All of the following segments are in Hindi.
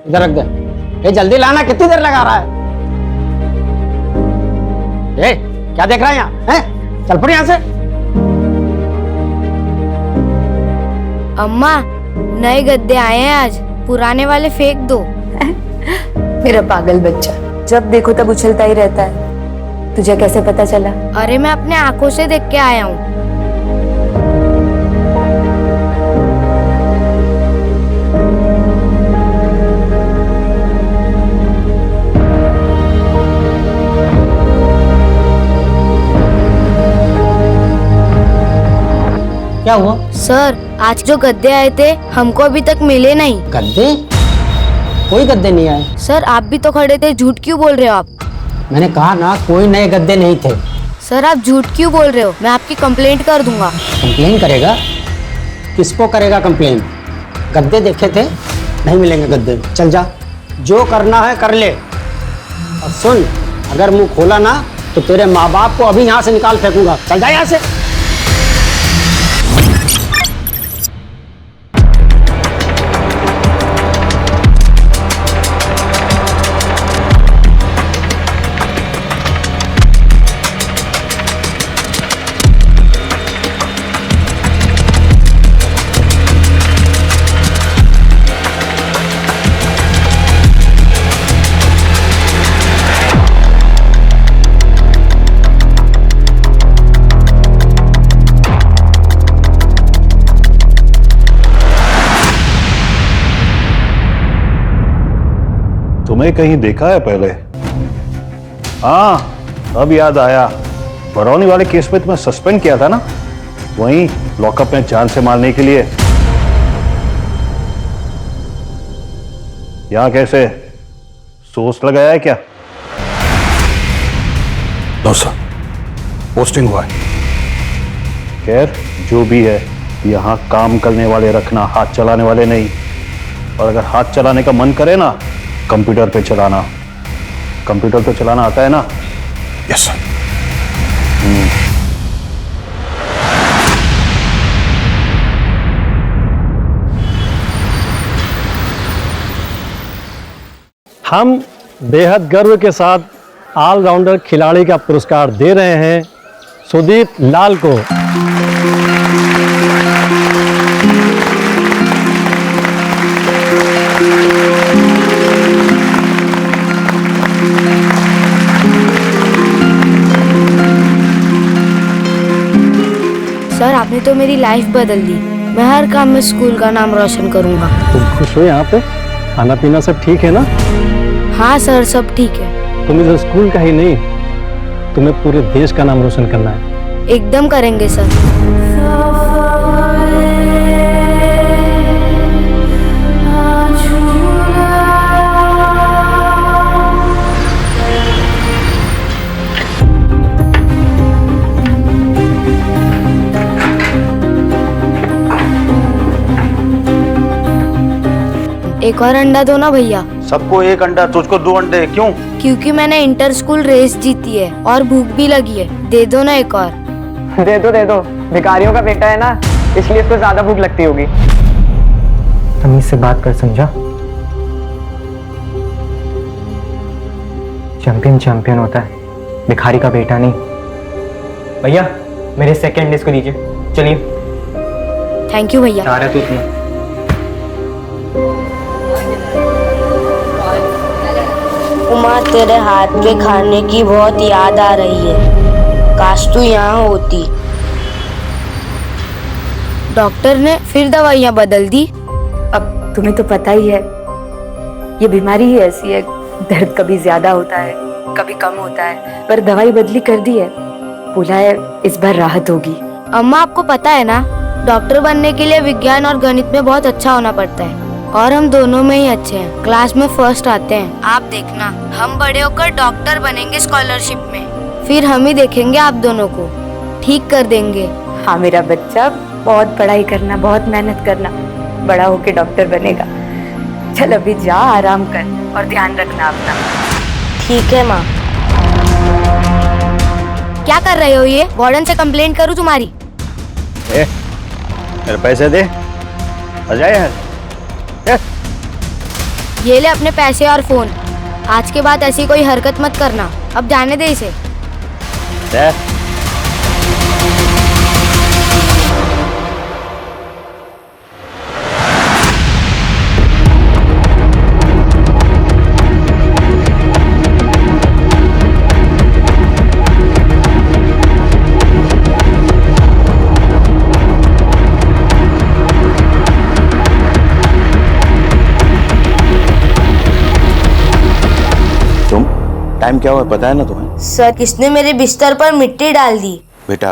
इधर रख दे। ये जल्दी लाना, कितनी देर लगा रहा है? ए, क्या देख रहा है यहाँ? हैं? चल पड़ यहाँ से। अम्मा, नए गद्दे आए हैं आज, पुराने वाले फेंक दो। मेरा पागल बच्चा, जब देखो तब उछलता ही रहता है। तुझे कैसे पता चला? अरे मैं अपने आंखों से देख के आया हूँ। क्या हुआ? सर, आज जो गद्दे आए थे हमको अभी तक मिले नहीं। गद्दे? कोई गद्दे नहीं आए। सर, आप भी तो खड़े थे, झूठ क्यों बोल रहे हो आप? मैंने कहा ना, कोई नए गद्दे नहीं थे। सर, आप झूठ क्यों बोल रहे हो? मैं आपकी कंप्लेंट कर दूंगा। कंप्लेन करेगा? किसको करेगा कंप्लेन? गद्दे देखे थे, नहीं मिलेंगे गद्दे। चल जा, जो करना है कर ले। और सुन, अगर मुंह खोला ना तो तेरे माँ बाप को अभी यहाँ से निकाल फेंकूंगा। चल जा यहाँ से। तुम्हें कहीं देखा है पहले? हाँ, अब याद आया। बरौनी वाले केस में तुम्हें सस्पेंड किया था ना, वहीं लॉकअप में जान से मारने के लिए। यहां कैसे सोच लगाया है क्या? नो सर, पोस्टिंग हुआ है। खैर, जो भी है, यहां काम करने वाले रखना, हाथ चलाने वाले नहीं। और अगर हाथ चलाने का मन करे ना, कंप्यूटर पे चलाना। कंप्यूटर पे चलाना आता है ना? Yes sir. हम बेहद गर्व के साथ ऑलराउंडर खिलाड़ी का पुरस्कार दे रहे हैं सुदीप लाल को। सर, आपने तो मेरी लाइफ बदल दी। मैं हर काम में स्कूल का नाम रोशन करूंगा। तुम खुश हो यहाँ पे? खाना पीना सब ठीक है ना? हाँ सर, सब ठीक है। तुम्हें तो स्कूल का ही नहीं, तुम्हें पूरे देश का नाम रोशन करना है। एकदम करेंगे सर। एक और अंडा दो ना भैया। सबको एक अंडा, तुझको 2 अंडे क्यों? क्योंकि मैंने इंटर स्कूल रेस जीती है और भूख भी लगी है। दे दो ना एक और। दे दो, भिखारियों का बेटा है ना, इसलिए इसको ज्यादा भूख लगती होगी। तमीज से बात कर, समझा? चैंपियन होता है, भिखारी का बेटा नहीं। भैया, मेरे सेकंड डिस्क को दीजिए। चलिए। थैंक यू भैया। आ रहा तू इसमें। उमा, तेरे हाथ के खाने की बहुत याद आ रही है। काश तू यहाँ होती। डॉक्टर ने फिर दवाइयाँ बदल दी। अब तुम्हें तो पता ही है, ये बीमारी ही ऐसी है। दर्द कभी ज्यादा होता है, कभी कम होता है, पर दवाई बदली कर दी है। बोला है इस बार राहत होगी। अम्मा, आपको पता है ना, डॉक्टर बनने के लिए विज्ञान और गणित में बहुत अच्छा होना पड़ता है। और हम दोनों में ही अच्छे हैं, क्लास में फर्स्ट आते हैं। आप देखना, हम बड़े होकर डॉक्टर बनेंगे स्कॉलरशिप में। फिर हम ही देखेंगे आप दोनों को, ठीक कर देंगे। हाँ मेरा बच्चा, बहुत पढ़ाई करना, बहुत मेहनत करना, बड़ा होके डॉक्टर बनेगा। चल अभी जा, आराम कर और ध्यान रखना अपना। ठीक है माँ। क्या कर रहे हो ये? वार्डन से कंप्लेंट करूँ तुम्हारी? मेरे पैसे दे, आ जाए। ये ले अपने पैसे और फोन। आज के बाद ऐसी कोई हरकत मत करना। अब जाने दे इसे। टाइम क्या हुआ पता है ना तुम्हें? सर, किसने मेरे बिस्तर पर मिट्टी डाल दी? बेटा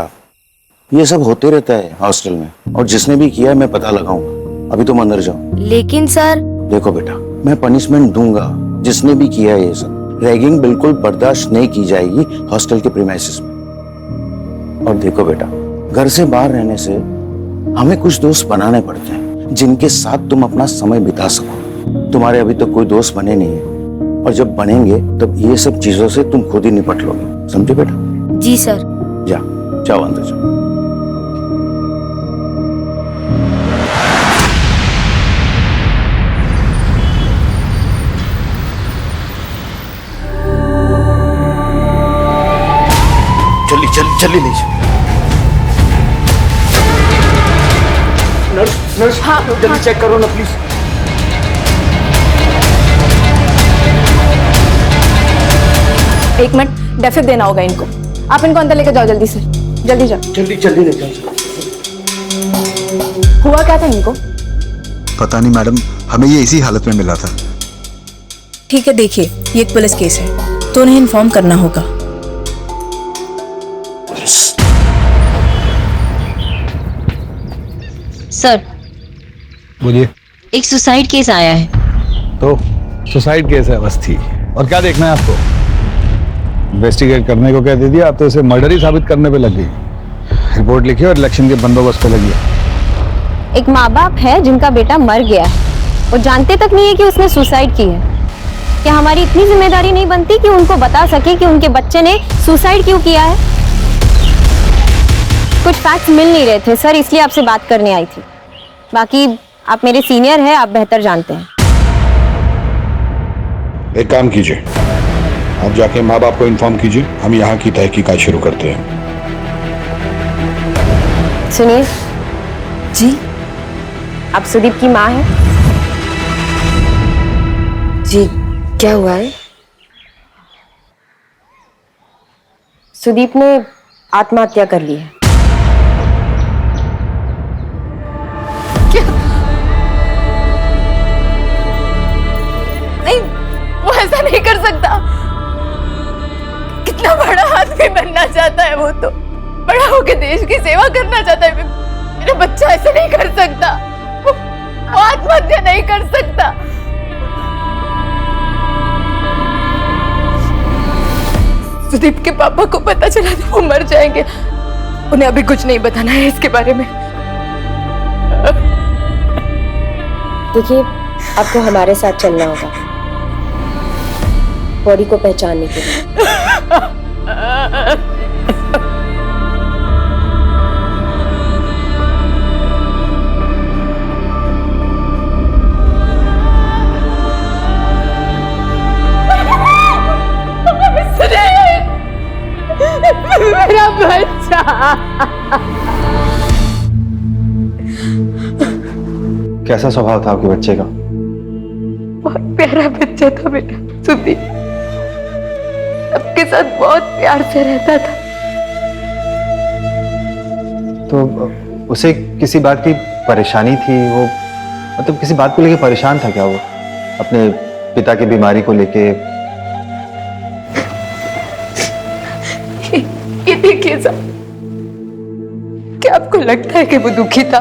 ये सब होते रहता है हॉस्टल में, और जिसने भी किया है मैं पता लगाऊंगा। अभी तुम अंदर जाओ। लेकिन सर। देखो बेटा, मैं पनिशमेंट दूंगा जिसने भी किया है ये सब। रैगिंग बिल्कुल बर्दाश्त नहीं की जाएगी हॉस्टल के प्रीमाइसेस में। और देखो बेटा, घर से बाहर रहने से हमें कुछ दोस्त बनाने पड़ते हैं जिनके साथ तुम अपना समय बिता सको। तुम्हारे अभी तक कोई दोस्त बने नहीं है, और जब बनेंगे तब ये सब चीजों से तुम खुद ही निपट लोगे। समझे बेटा? जी सर। जाओ अंदर जाओ। जल्दी ले जाओ। नर्स, हाँ, जल्दी चेक करो ना प्लीज। एक मिनट, डेफिब देना होगा इनको। आप इनको अंदर लेकर जाओ जल्दी से। जल्दी जाओ। जल्दी ले जाओ। हुआ क्या था इनको? पता नहीं मैडम, हमें ये इसी हालत में मिला था। ठीक है, देखिए ये एक पुलिस केस है तो उन्हें इन्फॉर्म करना होगा। सर, बोलिए। एक सुसाइड केस आया है। तो सुसाइड केस है बस थी, और क्या देखना है आपको? इन्वेस्टिगेट करने को क्या दे दिया? आप तो इसे मर्डर ही साबित करने पे लग गई। रिपोर्ट लिखी और इलेक्शन के बंदोबस्त पे लगी। एक माँ बाप है जिनका बेटा मर गया है और जानते तक नहीं है कि उसने सुसाइड की है। क्या हमारी इतनी जिम्मेदारी नहीं बनती कि उनको बता सके कि उनके बच्चे ने सुसाइड क्यों किया है? कुछ फैक्ट्स मिल नहीं रहे थे सर, इसलिए आपसे बात करने आई थी। बाकी आप मेरे सीनियर हैं, आप बेहतर जानते हैं। एक काम कीजिए, आप जाके माँ बाप को इन्फॉर्म कीजिए, हम यहाँ की तहकीकात शुरू करते हैं। सुनिए जी, आप सुदीप की माँ हैं? जी, क्या हुआ है? सुदीप ने आत्महत्या कर ली है। नहीं, वो ऐसा नहीं कर सकता। कितना बड़ा आदमी बनना चाहता है वो, तो बड़ा होकर देश की सेवा करना चाहता है। मेरा बच्चा ऐसा नहीं कर सकता। वो आत्महत्या नहीं कर सकता। सुदीप के पापा को पता चला तो वो मर जाएंगे। उन्हें अभी कुछ नहीं बताना है इसके बारे में। देखिए, आपको हमारे साथ चलना होगा बॉडी को पहचानने के लिए। मेरा बच्चा। कैसा स्वभाव था आपके बच्चे का? बहुत प्यारा बच्चा था बेटा सुदीप, सबके साथ बहुत प्यार से रहता था। तो उसे किसी बात की परेशानी थी? वो मतलब किसी बात को लेके परेशान था क्या वो? अपने पिता की बीमारी को लेके? ये देखिए साहब, क्या आपको लगता है कि वो दुखी था?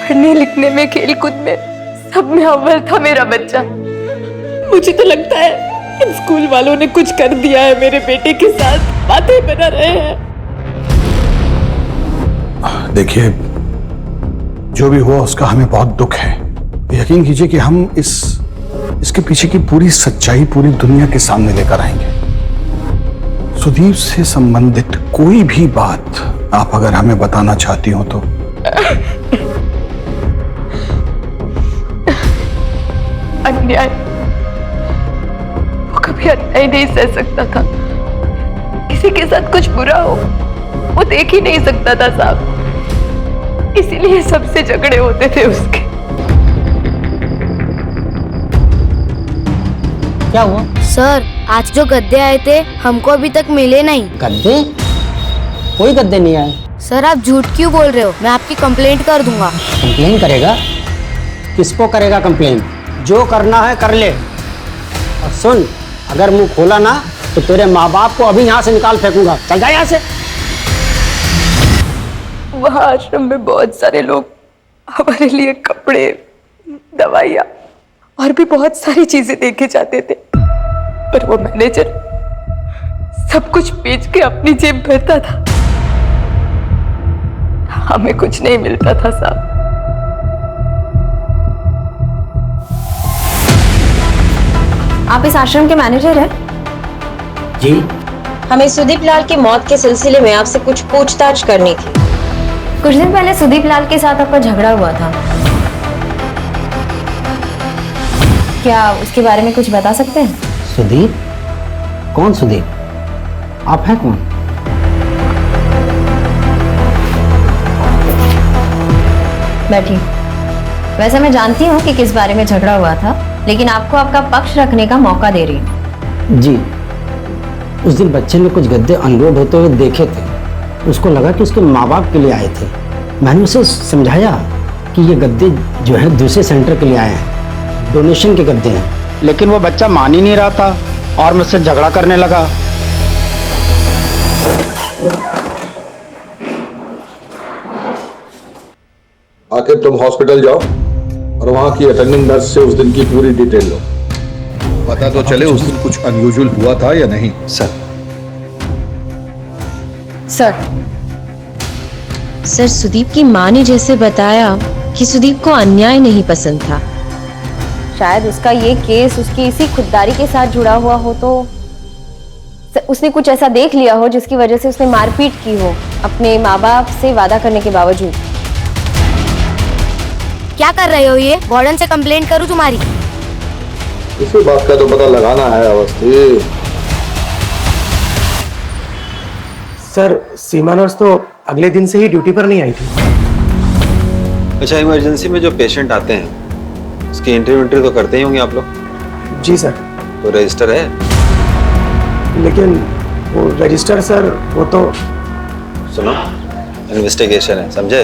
पढ़ने लिखने में, खेलकूद में, सब में अव्वल था मेरा बच्चा। मुझे तो लगता है इन स्कूल वालों ने कुछ कर दिया है मेरे बेटे के साथ, बातें बना रहे हैं। देखिए, जो भी हुआ उसका हमें बहुत दुख है। यकीन कीजिए कि हम इसके पीछे की पूरी सच्चाई पूरी दुनिया के सामने लेकर आएंगे। सुदीप से संबंधित कोई भी बात आप अगर हमें बताना चाहती हो तो अन्याय, वो कभी अन्याय नहीं सह सकता था। किसी के साथ कुछ बुरा हो वो देख ही नहीं सकता था साहब, इसीलिए सबसे झगड़े होते थे उसके। क्या हुआ? सर, आज जो गद्दे आए थे हमको अभी तक मिले नहीं। गद्दे? कोई गद्दे नहीं आए। सर, आप झूठ क्यों बोल रहे हो? मैं आपकी कंप्लेंट कर दूंगा। कंप्लेन करेगा? किसको करेगा कंप्लेन? जो करना है कर ले। और सुन, अगर मुंह खोला ना तो तेरे माँ बाप को अभी यहाँ से निकाल फेंकूंगा। चल जा यहाँ से। वहाँ आश्रम में बहुत सारे लोग हमारे लिए कपड़े, दवाइयाँ और भी बहुत सारी चीजें देके जाते थे, पर वो मैनेजर सब कुछ बेच के अपनी जेब भरता था। हमें कुछ नहीं मिलता था साहब। आप इस आश्रम के मैनेजर हैं? जी। हमें सुदीप लाल की मौत के सिलसिले में आपसे कुछ पूछताछ करनी थी। कुछ दिन पहले सुदीप लाल के साथ आपका झगड़ा हुआ था, क्या उसके बारे में कुछ बता सकते हैं? सुदीप? कौन सुदीप? आप हैं कौन? बैठिए। वैसे मैं जानती हूँ कि किस बारे में झगड़ा हुआ था, लेकिन आपको आपका पक्ष रखने का मौका दे रही हूँ। जी, उस दिन बच्चे ने कुछ गद्दे अनलोड होते हुए देखे थे। उसको लगा कि उसके माँ बाप के लिए आए थे। मैंने उसे समझाया कि ये गद्दे जो है दूसरे सेंटर के लिए आए हैं, डोनेशन के गद्दे हैं, लेकिन वो बच्चा मान ही नहीं रहा था और मुझसे झगड़ा करने लगा। आखिर तुम हॉस्पिटल जाओ और वहां की अटेंडिंग नर्स से उस दिन की पूरी डिटेल लो। पता तो चले उस दिन कुछ अनयूजुअल हुआ था या नहीं। सर, सुदीप की माँ ने जैसे बताया कि सुदीप को अन्याय नहीं पसंद था। शायद उसका ये केस उसकी इसी खुददारी के साथ जुड़ा हुआ हो, तो उसने कुछ ऐसा देख लिया हो जिसकी वजह से उसने मारपीट की हो अपने माँ बाप से वादा करने के बावजूद। क्या कर रहे हो ये? वार्डन से कंप्लेंट करूँ तुम्हारी? इसी बात का तो पता लगाना है अवस्थी। सर, सीमा नर्स तो अगले दिन से ही ड्यूटी पर नहीं आई थी। अच्छा, इमरजेंसी में जो पेशेंट आते हैं उसकी एंट्री तो करते ही होंगे आप लोग? जी सर। तो रजिस्टर है? लेकिन वो रजिस्टर सर, वो तो सुनो, इन्वेस्टिगेशन है, समझे?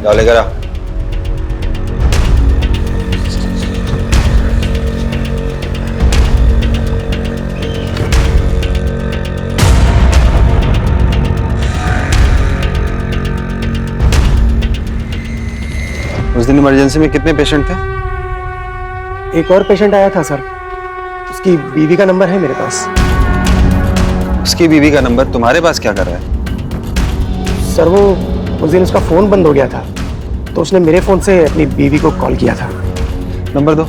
जाओ लेकर आओ। उस दिन इमरजेंसी में कितने पेशेंट थे? एक और पेशेंट आया था सर, उसकी बीवी का नंबर है मेरे पास। उसकी बीवी का नंबर तुम्हारे पास क्या कर रहा है? सर, वो उस दिन उसका फोन बंद हो गया था, तो उसने मेरे फोन से अपनी बीवी को कॉल किया था। नंबर दो।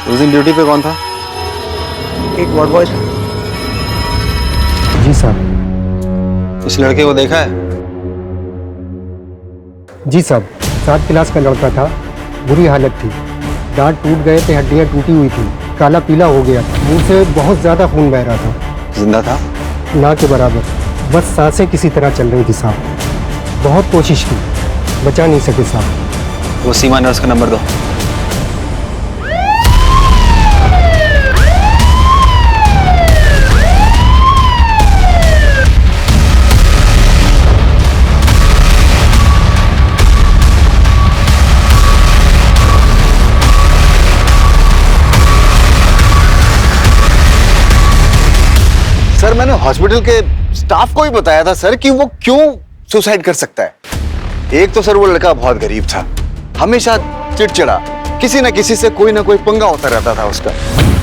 उस दिन ड्यूटी पे कौन था? एक वार्ड बॉय था। जी साहब। उस लड़के को देखा है? जी साहब, 7 क्लास का लड़का था, बुरी हालत थी, दांत टूट गए थे, हड्डियां टूटी हुई थी, काला पीला हो गया, मुंह से बहुत ज्यादा खून बह रहा था। जिंदा था? ना के बराबर, बस सांसें किसी तरह चल रही थी साहब। बहुत कोशिश की, बचा नहीं सके साहब। वो सीमा नर्स का नंबर दो। सर, मैंने हॉस्पिटल के स्टाफ को ही बताया था सर कि वो क्यों सुसाइड कर सकता है। एक तो सर वो लड़का बहुत गरीब था, हमेशा चिड़चिड़ा, किसी न किसी से कोई ना कोई पंगा होता रहता था उसका,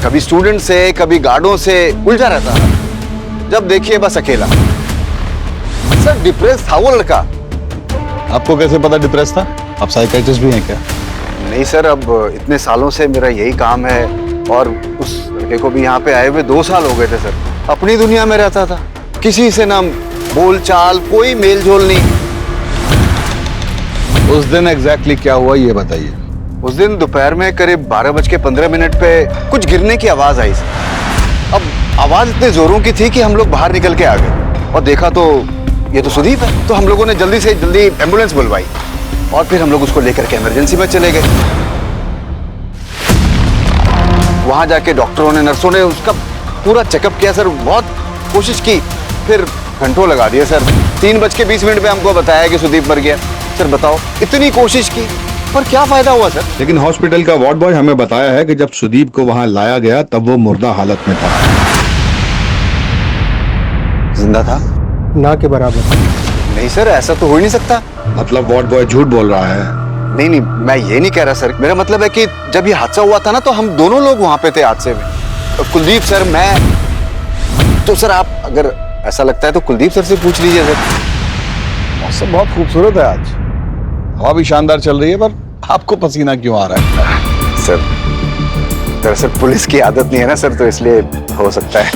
कभी स्टूडेंट से कभी गार्डों से उलझा रहता था। जब देखिए बस अकेला। सर, डिप्रेस था वो लड़का। आपको कैसे पता डिप्रेस था? आप साइकियाट्रिस्ट भी हैं क्या? नहीं सर, अब इतने सालों से मेरा यही काम है और उस लड़के को भी यहाँ पे आए हुए 2 साल हो गए थे सर। अपनी दुनिया में रहता था, किसी से ना बोल चाल, कोई मेल जोल नहीं। उस दिन एग्जैक्टली क्या हुआ ये बताइए। उस दिन दोपहर में करीब 12:15 पे कुछ गिरने की आवाज आई। अब आवाज इतने जोरों की थी कि हम लोग बाहर निकल के आ गए और देखा तो ये तो सुदीप है। तो हम लोगों ने जल्दी से जल्दी एम्बुलेंस बुलवाई और फिर हम लोग उसको लेकर के इमरजेंसी में चले गए। वहां जाके डॉक्टरों ने, नर्सों ने उसका पूरा चेकअप किया सर, बहुत कोशिश की, फिर घंटों लगा दिए सर। 3:20 पे हमको बताया कि सुदीप मर गया। सर बताओ, इतनी कोशिश की पर क्या फायदा हुआ सर? लेकिन हॉस्पिटल का वार्ड बॉय हमें बताया है कि जब सुदीप को वहां लाया गया तब वो मुर्दा हालत में था। जिंदा था? ना के बराबर। नहीं सर, ऐसा तो हो ही नहीं सकता। मतलब वार्ड बॉय झूठ बोल रहा है? नहीं नहीं, मैं ये नहीं कह रहा सर। मेरा मतलब है कि जब ये हादसा हुआ था ना, तो हम दोनों लोग वहां पे थे हादसे में। कुलदीप सर, मैं तो। सर आप अगर ऐसा लगता है तो कुलदीप सर से पूछ लीजिए सर। मौसम बहुत खूबसूरत है आज, हवा भी शानदार चल रही है, पर आपको पसीना क्यों आ रहा है? सर दरअसल पुलिस की आदत नहीं है ना सर, तो इसलिए हो सकता है।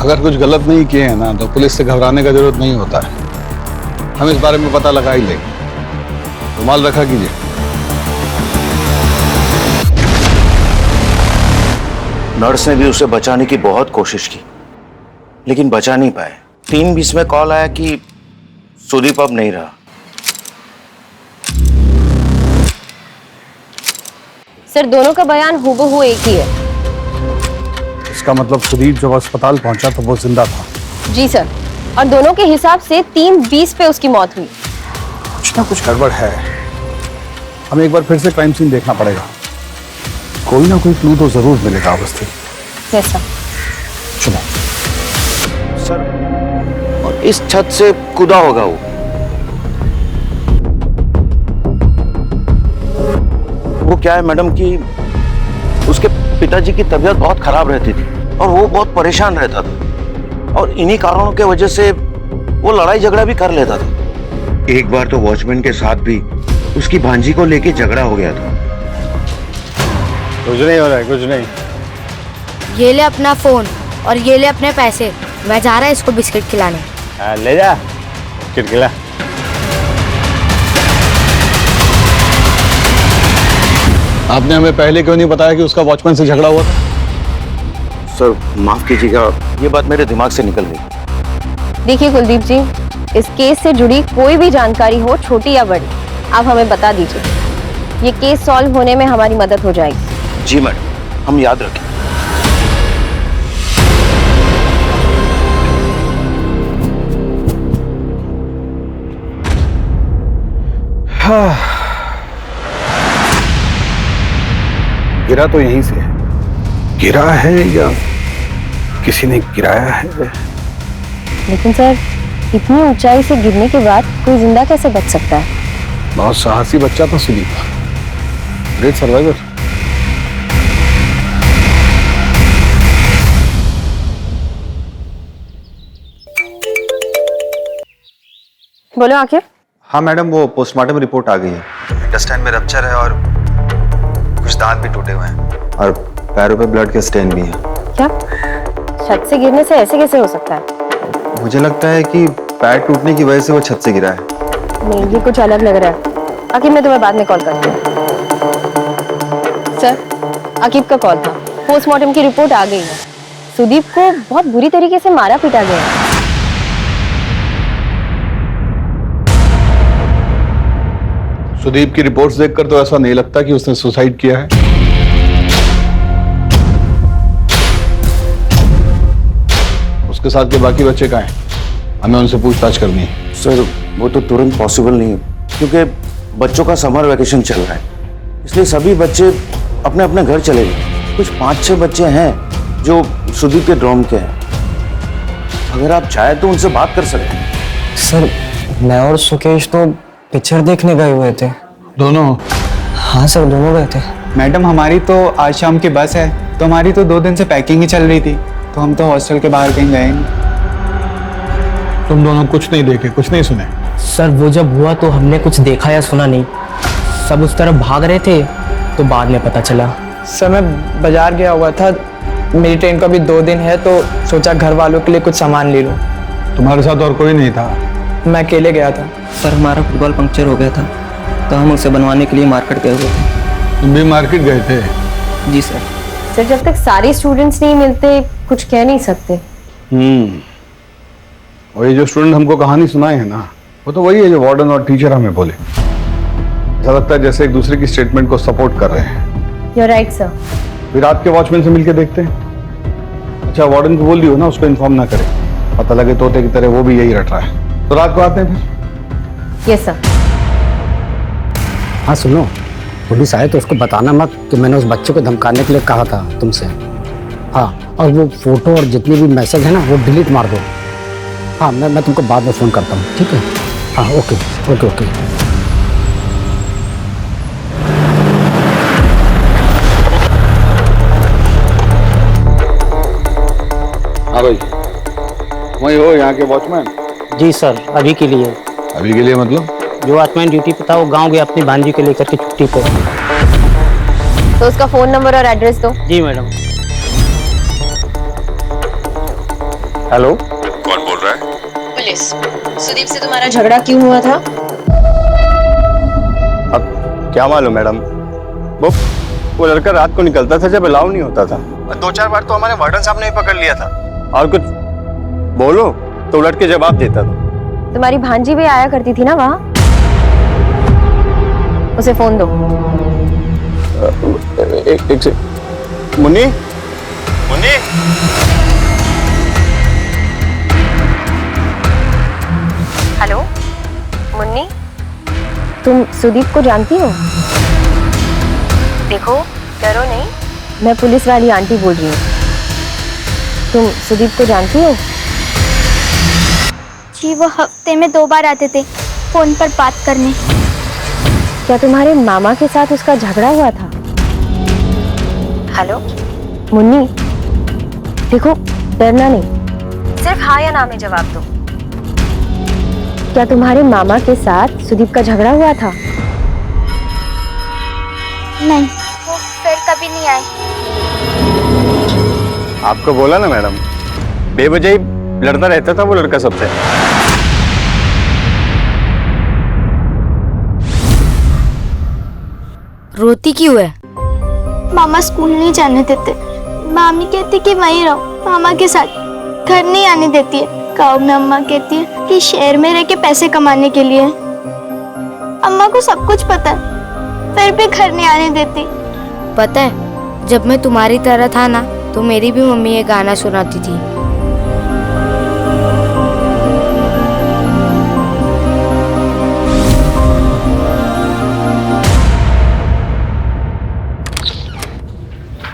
अगर कुछ गलत नहीं किए हैं ना तो पुलिस से घबराने का जरूरत नहीं होता है। हम इस बारे में पता लगा ही लेंगे। रुमाल रखा कीजिए। नर्स ने भी उसे बचाने की बहुत कोशिश की, लेकिन बचा नहीं पाए। 3:20 में कॉल आया कि सुदीप अब नहीं रहा। सर दोनों का बयान हूबहू एक ही है। इसका मतलब सुदीप जब अस्पताल पहुंचा तो वो जिंदा था। जी सर, और दोनों के हिसाब से 3:20 पे उसकी मौत हुई। कुछ ना कुछ गड़बड़ है। हमें एक बार फिर से क्राइम सीन देखना पड़ेगा। कोई ना कोई क्लू तो जरूर मिलेगा अवस्थी। Yes sir. चलो सर, और इस छत से कूदा होगा वो। वो क्या है मैडम कि उसके पिताजी की तबीयत बहुत खराब रहती थी और वो बहुत परेशान रहता था, और इन्हीं कारणों के वजह से वो लड़ाई झगड़ा भी कर लेता था। एक बार तो वॉचमैन के साथ भी उसकी भांजी को लेके झगड़ा हो गया था। कुछ नहीं हो रहा है, कुछ नहीं। ये ले अपना फोन और ये ले अपने पैसे। मैं जा रहा है इसको बिस्किट खिलाने। ले जा बिस्किट खिला। आपने हमें पहले क्यों नहीं बताया कि उसका वॉचमैन से झगड़ा हुआ था? सर माफ कीजिएगा, ये बात मेरे दिमाग से निकल गई। देखिए कुलदीप जी, इस केस से जुड़ी कोई भी जानकारी हो, छोटी या बड़ी, आप हमें बता दीजिए। ये केस सॉल्व होने में हमारी मदद हो जाएगी। जी मैडम, हम याद रखें। गिरा तो यहीं से है। गिरा है या किसी ने गिराया है? लेकिन सर, इतनी ऊंचाई से गिरने के बाद कोई जिंदा कैसे बच सकता है? बहुत साहसी बच्चा था सुदीप, ग्रेट सर्वाइवर। बोलो आखिर। हाँ मैडम, वो पोस्टमार्टम रिपोर्ट आ गई है। इंटेस्टाइन में रप्चर है और कुछ दांत भी टूटे हुए हैं और पैरों पे ब्लड के स्टेन भी हैं। क्या छत से गिरने से ऐसे कैसे हो सकता है? मुझे लगता है कि पैर टूटने की वजह से वो छत से गिरा है। नहीं, ये कुछ अलग लग रहा है। आकिब, मैं तुम्हें बाद में कॉल करती हूँ। सर, आकिब का कॉल था। पोस्टमार्टम की रिपोर्ट आ गई है। सुदीप को बहुत बुरी तरीके से मारा पीटा गया है। सुदीप की रिपोर्ट्स देखकर तो ऐसा नहीं लगता कि उसने सुसाइड किया है। उसके साथ के बाकी बच्चे कहाँ हैं? हमें उनसे पूछताछ करनी है। सर वो तो तुरंत पॉसिबल नहीं है, क्योंकि बच्चों का समर वैकेशन चल रहा है, इसलिए सभी बच्चे अपने अपने घर चले गए। कुछ 5-6 बच्चे हैं जो सुदीप के ड्रॉम के हैं। अगर आप चाहें तो उनसे बात कर सकते हैं। सर मैं और सुकेश तो पिक्चर देखने गए हुए थे। दोनों? हाँ सर, दोनों गए थे। मैडम हमारी तो आज शाम की बस है, तो हमारी तो 2 दिन से पैकिंग ही चल रही थी, तो हम तो हॉस्टल के बाहर कहीं गए नहीं। तुम दोनों कुछ नहीं देखे, कुछ नहीं सुने? सर वो जब हुआ तो हमने कुछ देखा या सुना नहीं। सब उस तरफ भाग रहे थे तो बाद में पता चला। सर मैं बाजार गया हुआ था, मेरी ट्रेन का भी 2 दिन है, तो सोचा घर वालों के लिए कुछ सामान ले लूं। तुम्हारे साथ और कोई नहीं था? मैं अकेले गया था सर, हमारा फुटबॉल पंक्चर हो गया था तो हम उसे बनवाने के लिए मार्केट गए हुए थे। तुम भी मार्केट गए थे? जी सर। सर जब तक सारे स्टूडेंट्स नहीं मिलते कुछ कह नहीं सकते। और ये जो स्टूडेंट हमको कहानी सुनाए हैं ना, वो तो वही है जो वार्डन और टीचर हमें बोले। ऐसा लगता है जैसे एक दूसरे की स्टेटमेंट को सपोर्ट कर रहे हैं। You're right, sir. फिर रात के वॉचमैन से मिलके देखते हैं। अच्छा, वार्डन को बोल दियो ना उसको इन्फॉर्म ना करे, पता लगे तोते की तरह वो भी यही रट रहा है। तो रात को आते हैं फिर। Yes, sir. हाँ सुनो, पुलिस आए तो उसको बताना मत कि मैंने उस बच्चे को धमकाने के लिए कहा था तुमसे। हाँ, और वो फोटो और जितने भी मैसेज है ना वो डिलीट मार दो। हाँ, मैं तुमको बाद में फ़ोन करता हूँ, ठीक है? हाँ, ओके ओके ओके। हाँ भाई, वही हो यहाँ के वॉचमैन? जी सर, अभी के लिए। अभी के लिए मतलब? जो वॉचमैन ड्यूटी पे था वो गांव गया अपनी भांजी को लेकर के छुट्टी पे। तो उसका फोन नंबर और एड्रेस दो। जी मैडम। हेलो, कौन बोल रहा है? पुलिस। सुदीप से तुम्हारा झगड़ा क्यों हुआ था? अब क्या मालूम मैडम, वो लड़का रात को निकलता था जब अलाउ नहीं होता था। 2-4 बार तो हमारे वार्डन साहब ने ही पकड़ लिया था, और कुछ बोलो तो उलट के जवाब देता था। तुम्हारी भांजी भी आया करती थी ना वहाँ? उसे फोन दो। एक से मुन्नी, मुन्नी। हेलो मुन्नी, तुम सुदीप को जानती हो? देखो डरो नहीं, मैं पुलिस वाली आंटी बोल रही हूँ। तुम सुदीप को जानती हो? जी, वो हफ्ते में 2 बार आते थे फोन पर बात करने। क्या तुम्हारे मामा के साथ उसका झगड़ा हुआ था? हेलो मुन्नी, देखो डरना नहीं, सिर्फ हाँ या ना में जवाब दो। क्या तुम्हारे मामा के साथ सुदीप का झगड़ा हुआ था? नहीं, वो फिर कभी नहीं आए। आपको बोला ना मैडम, बेवजह ही लड़ता रहता था वो लड़का सबसे। रोती क्यों है? मामा स्कूल नहीं जाने देते। मामी कहती कि वहीं रहो मामा के साथ, घर नहीं आने देती है। गाँव में अम्मा कहती है कि शहर में रह के पैसे कमाने के लिए। अम्मा को सब कुछ पता है, फिर भी घर नहीं आने देती। पता है, जब मैं तुम्हारी तरह था ना तो मेरी भी मम्मी ये गाना सुनाती थी।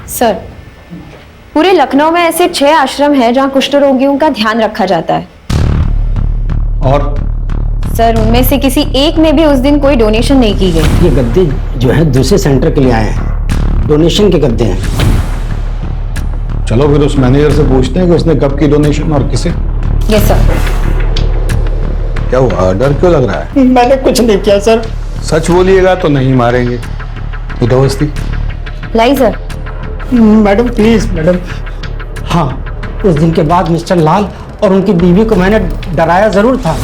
सर, पूरे लखनऊ में ऐसे 6 आश्रम हैं जहां कुष्ठ रोगियों का ध्यान रखा जाता है। और सर, उनमें से किसी एक में भी उस दिन कोई डोनेशन नहीं की गई। ये गद्दे जो है दूसरे सेंटर के लिए आए हैं, डोनेशन के गद्दे हैं। चलो फिर उस मैनेजर से पूछते हैं कि उसने कब की डोनेशन और किसे। Yes sir. क्या हुआ, डर क्यों लग रहा है? मैंने कुछ नहीं किया सर। सच बोलिएगा तो नहीं मारेंगे। उदवस्ती लाई सर। Madam please madam. हाँ, उस दिन के बाद मिस्टर लाल और उनकी बीवी को मैंने डराया जरूर था,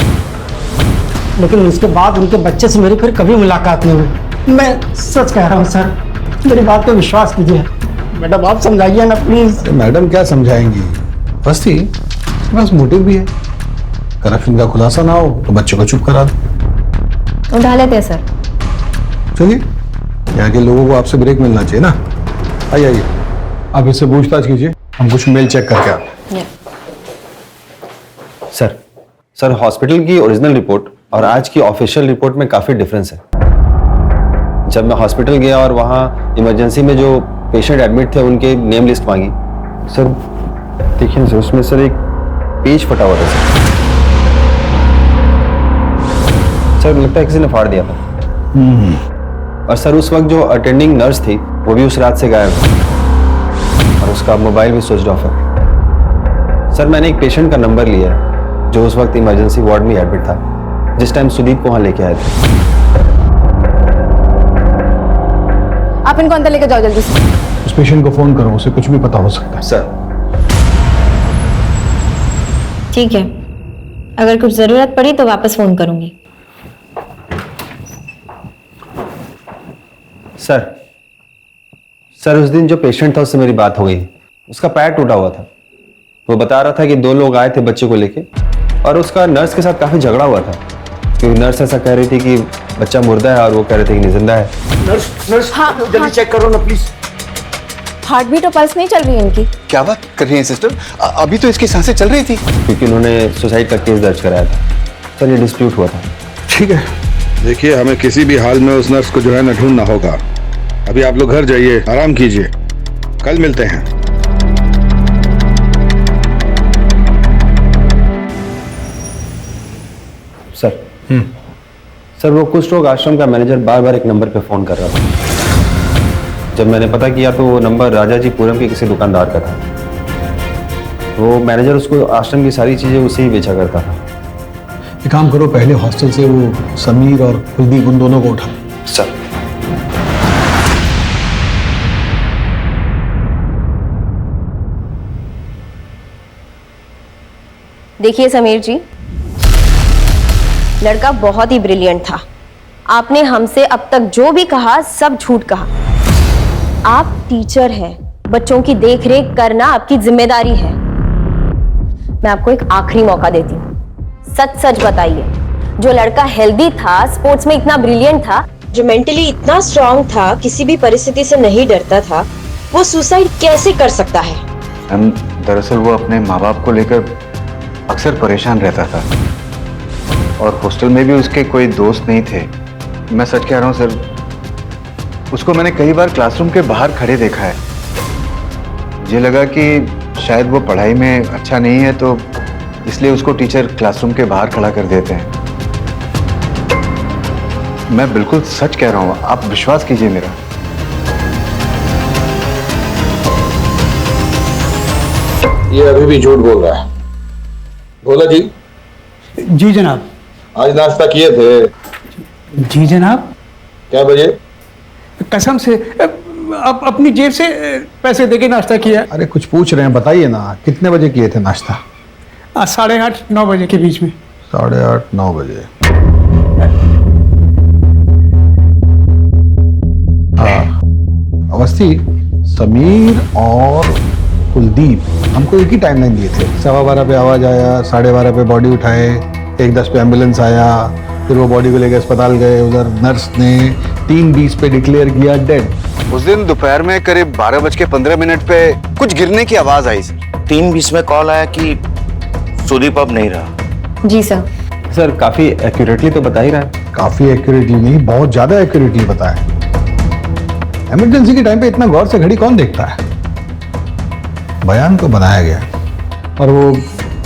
लेकिन उसके बाद उनके बच्चे से मेरी फिर कभी मुलाकात नहीं हुई। मैं सच कह रहा हूँ सर, मेरी बात पे विश्वास कीजिए। मैडम आप समझाइए ना प्लीज। मैडम क्या समझाएंगी? बस्ती बस मोटिव भी है, करप्शन का खुलासा ना हो तो बच्चों को चुप करा दो। उठा लेते हैं सर। चलिए, यहाँ के लोगों को आपसे ब्रेक मिलना चाहिए ना। आइए आप इससे पूछताछ कीजिए, हम कुछ मेल चेक करके आते हैं। सर हॉस्पिटल की ओरिजिनल रिपोर्ट और आज की ऑफिशियल रिपोर्ट में काफी डिफरेंस है। जब मैं हॉस्पिटल गया और वहाँ इमरजेंसी में जो पेशेंट एडमिट थे उनके नेम लिस्ट मांगी, सर देखिए सर, उसमें सर एक पेज फटा हुआ था सर लगता है किसी ने फाड़ दिया था। और सर उस वक्त जो अटेंडिंग नर्स थी वो भी उस रात से गायब है और उसका मोबाइल भी स्विच ऑफ है। सर मैंने एक पेशेंट का नंबर लिया है जो उस वक्त इमरजेंसी वार्ड में एडमिट था, जिस टाइम सुदीप को वहां लेके आए थे। आप इनको अंदर लेकर जाओ जल्दी से। उस पेशेंट को फोन करो, उसे कुछ भी पता हो सकता है। सर ठीक है, अगर कुछ जरूरत पड़ी तो वापस फोन करूंगी। सर उस दिन जो पेशेंट था उससे मेरी बात हो गई। उसका पैर टूटा हुआ था। वो बता रहा था कि 2 लोग आए थे बच्चे को लेके और उसका नर्स के साथ काफी झगड़ा हुआ था, क्योंकि नर्स ऐसा कह रही थी कि बच्चा मुर्दा है और वो कह रहे थे कि नहीं जिंदा है। नर्स जल्दी चेक करो ना प्लीज। हार्ट बीट और पल्स नहीं चल रही है इनकी। क्या बात कर रही हैं सिस्टर? अभी तो इसकी सांसें चल रही थी। क्योंकि उन्होंने सुसाइड का केस दर्ज कराया था। सर ये डिस्प्यूट हुआ था। ठीक है, देखिए हमें किसी भी हाल में उस नर्स को जो है ना ढूंढना होगा। अभी आप लोग घर जाइए, आराम कीजिए, कल मिलते हैं। सर वो कुष्ठ रोग आश्रम का मैनेजर बार बार एक नंबर पे फोन कर रहा था। जब मैंने पता किया तो वो नंबर राजाजीपुरम के किसी दुकानदार का था। वो मैनेजर उसको आश्रम की सारी चीजें उसे ही बेचा करता था। एक काम करो, पहले हॉस्टल से वो समीर और कुलदीप उन दोनों को उठा। सर देखिए समीर जी, लड़का बहुत ही ब्रिलियंट था। आपने हमसे अब तक जो भी कहा सब झूठ कहा। आप टीचर हैं, बच्चों की देखरेख करना आपकी जिम्मेदारी है। मैं आपको एक आखिरी मौका देती हूँ, सच सच बताइए, जो लड़का हेल्दी था, स्पोर्ट्स में इतना ब्रिलियंट था, जो मेंटली इतना स्ट्रांग था, किसी भी परिस्थिति से नहीं डरता था, वो सुसाइड कैसे कर सकता है? दरअसल वो अपने माँ बाप को लेकर अक्सर परेशान रहता था और हॉस्टल में भी उसके कोई दोस्त नहीं थे। मैं सच कह रहा हूँ सर, उसको मैंने कई बार क्लासरूम के बाहर खड़े देखा है। मुझे लगा कि शायद वो पढ़ाई में अच्छा नहीं है, तो इसलिए उसको टीचर क्लासरूम के बाहर खड़ा कर देते हैं। मैं बिल्कुल सच कह रहा हूँ, आप विश्वास कीजिए मेरा। ये अभी भी झूठ बोल रहा है। बोला जी। जी जनाब। आज नाश्ता किए थे? जी जनाब। क्या बजे? कसम से अपनी जेब से पैसे देके नाश्ता किया। अरे कुछ पूछ रहे हैं, बताइए ना, कितने बजे किए थे नाश्ता? 8:30-9 बजे के बीच में। 8:30-9 बजे। हाँ अवस्थी, समीर और कुलदीप हमको एक ही टाइमलाइन दिए थे। 12:15 पे आवाज आया, 12:30 पे बॉडी उठाए, 1:10 पे एम्बुलेंस आया, फिर वो बॉडी को लेकर अस्पताल गए। उधर नर्स ने 3:20 पे डिक्लेयर किया डेड। उस दिन दोपहर में करीब 12:15 पे कुछ गिरने की आवाज आई सर। 3:20 में कॉल आया कि सुदीप अब नहीं रहा। जी सर। सर काफी एक्यूरेटली तो बता ही रहा है। काफी एक्यूरेटली नहीं, बहुत ज्यादा एक्यूरेटली बताया। इमरजेंसी के टाइम पे इतना गौर से घड़ी कौन देखता है? बयान तो बनाया गया। और वो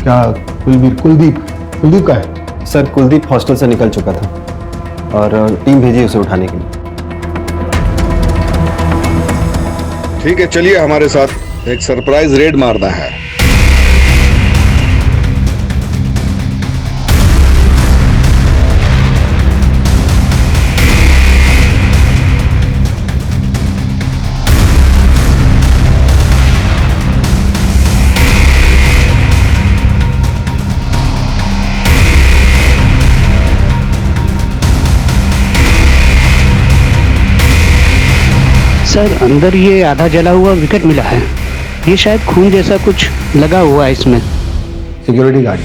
क्या कुलदीप का है? सर कुलदीप हॉस्टल से निकल चुका था और टीम भेजी उसे उठाने के लिए। ठीक है, चलिए हमारे साथ, एक सरप्राइज रेड मारना है। सर अंदर ये आधा जला हुआ विकेट मिला है। ये शायद खून जैसा कुछ लगा हुआ है इसमें। सिक्योरिटी गार्ड,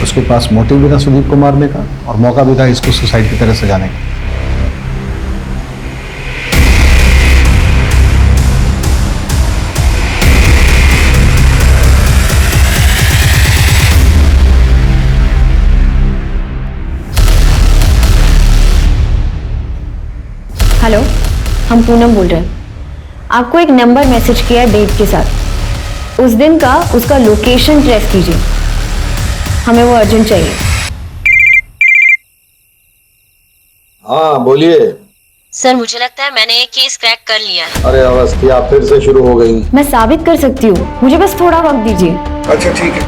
उसके पास मोटिव भी था सुदीप को मारने का और मौका भी था इसको सुसाइड की तरह सजाने का। हेलो, हम पूनम बोल रहे हैं। आपको एक नंबर मैसेज किया डेट के साथ। उस दिन का उसका लोकेशन ट्रेस कीजिए, हमें वो अर्जेंट चाहिए। हाँ बोलिए। सर मुझे लगता है मैंने ये केस क्रैक कर लिया है। अरे अवस्थी, आप फिर से शुरू हो गई। मैं साबित कर सकती हूँ, मुझे बस थोड़ा वक्त दीजिए। अच्छा ठीक है।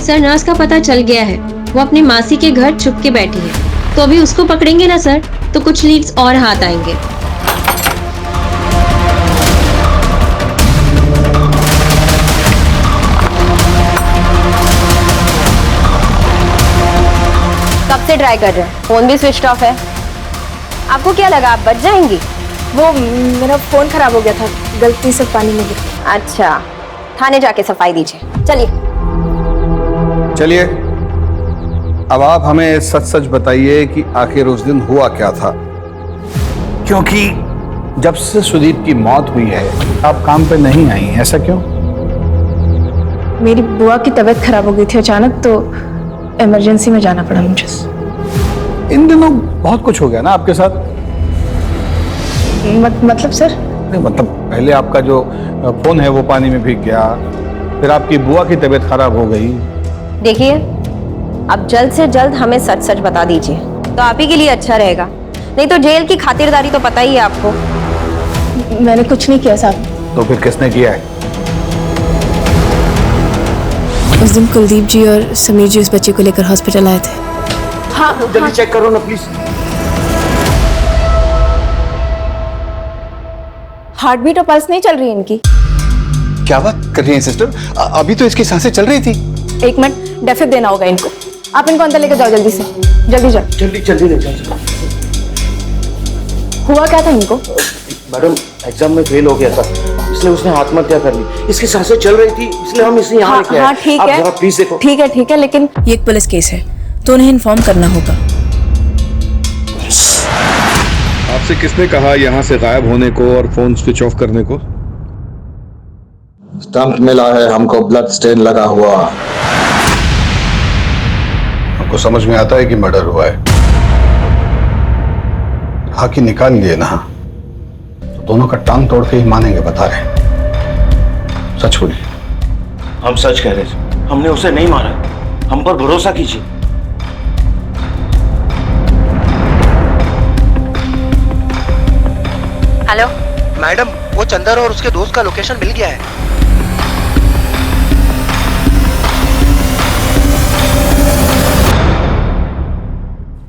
सर नर्स का पता चल गया है, वो अपनी मासी के घर छुप के बैठी है। तो अभी उसको पकड़ेंगे ना सर, तो कुछ लीड्स और हाथ आएंगे। से ट्राई कर रहे हैं, फोन भी स्विच ऑफ है। आपको क्या लगा आप बच जाएंगी? वो मेरा फोन खराब हो गया था, गलती से पानी में गिर गया। अच्छा, थाने जाके सफाई दीजिए। चलिए चलिए, अब आप हमें सच सच बताइए कि आखिर उस दिन हुआ क्या था, क्योंकि जब से सुदीप की मौत हुई है आप काम पे नहीं आई, ऐसा क्यों? मेरी बुआ की तबीयत खराब हो गई थी अचानक, तो इमरजेंसी में जाना पड़ा मुझे। इन दिनों बहुत कुछ हो गया ना आपके साथ। मतलब सर? नहीं मतलब पहले आपका जो फोन है वो पानी में भीग गया, फिर आपकी बुआ की तबीयत खराब हो गई। देखिए, अब जल्द से जल्द हमें सच सच बता दीजिए, तो आप ही के लिए अच्छा रहेगा। नहीं तो जेल की खातिरदारी तो पता ही है आपको। मैंने कुछ नहीं किया साहब। तो फिर किसने किया है? उस दिन कुलदीप जी और समीर जी उस बच्चे को लेकर हॉस्पिटल आए थे। हाँ, जल्दी चेक करो ना प्लीज। हार्ट बीट और पल्स नहीं चल रही इनकी। क्या बात कर रही हैं सिस्टर? अभी तो इसकी सांसें चल रही थी। 1 मिनट, डेफिब देना होगा इनको। आप इनको अंदर लेकर जाओ जल्दी से, जल्दी जाओ। जल्दी ले जाओ। हुआ क्या था इनको? मैडम एग्जाम में फेल हो गया था, इसलिए उसने आत्महत्या कर ली। इसकी सांसें चल रही थी, इसलिए हम इसे यहाँ लेके आए। हाँ ठीक आप है, जरा प्लीज देखो। ठीक है, लेकिन ये एक पुलिस केस है तो उन्हें इन्फॉर्म करना होगा। आपसे किसने कहा यहाँ से गायब होने को और फोन स्विच ऑफ करने को? स्टंप मिला है हमको, ब्लड स्टेन लगा हुआ। हमको समझ में आता है कि मर्डर हुआ है, हाकी निकाल लिए ना तो दोनों का टांग तोड़ के ही मानेंगे, बता रहे। सच बोलिए। हम सच कह रहे थे, हमने उसे नहीं मारा, हम पर भरोसा कीजिए। हेलो मैडम, वो चंदर और उसके दोस्त का लोकेशन मिल गया है।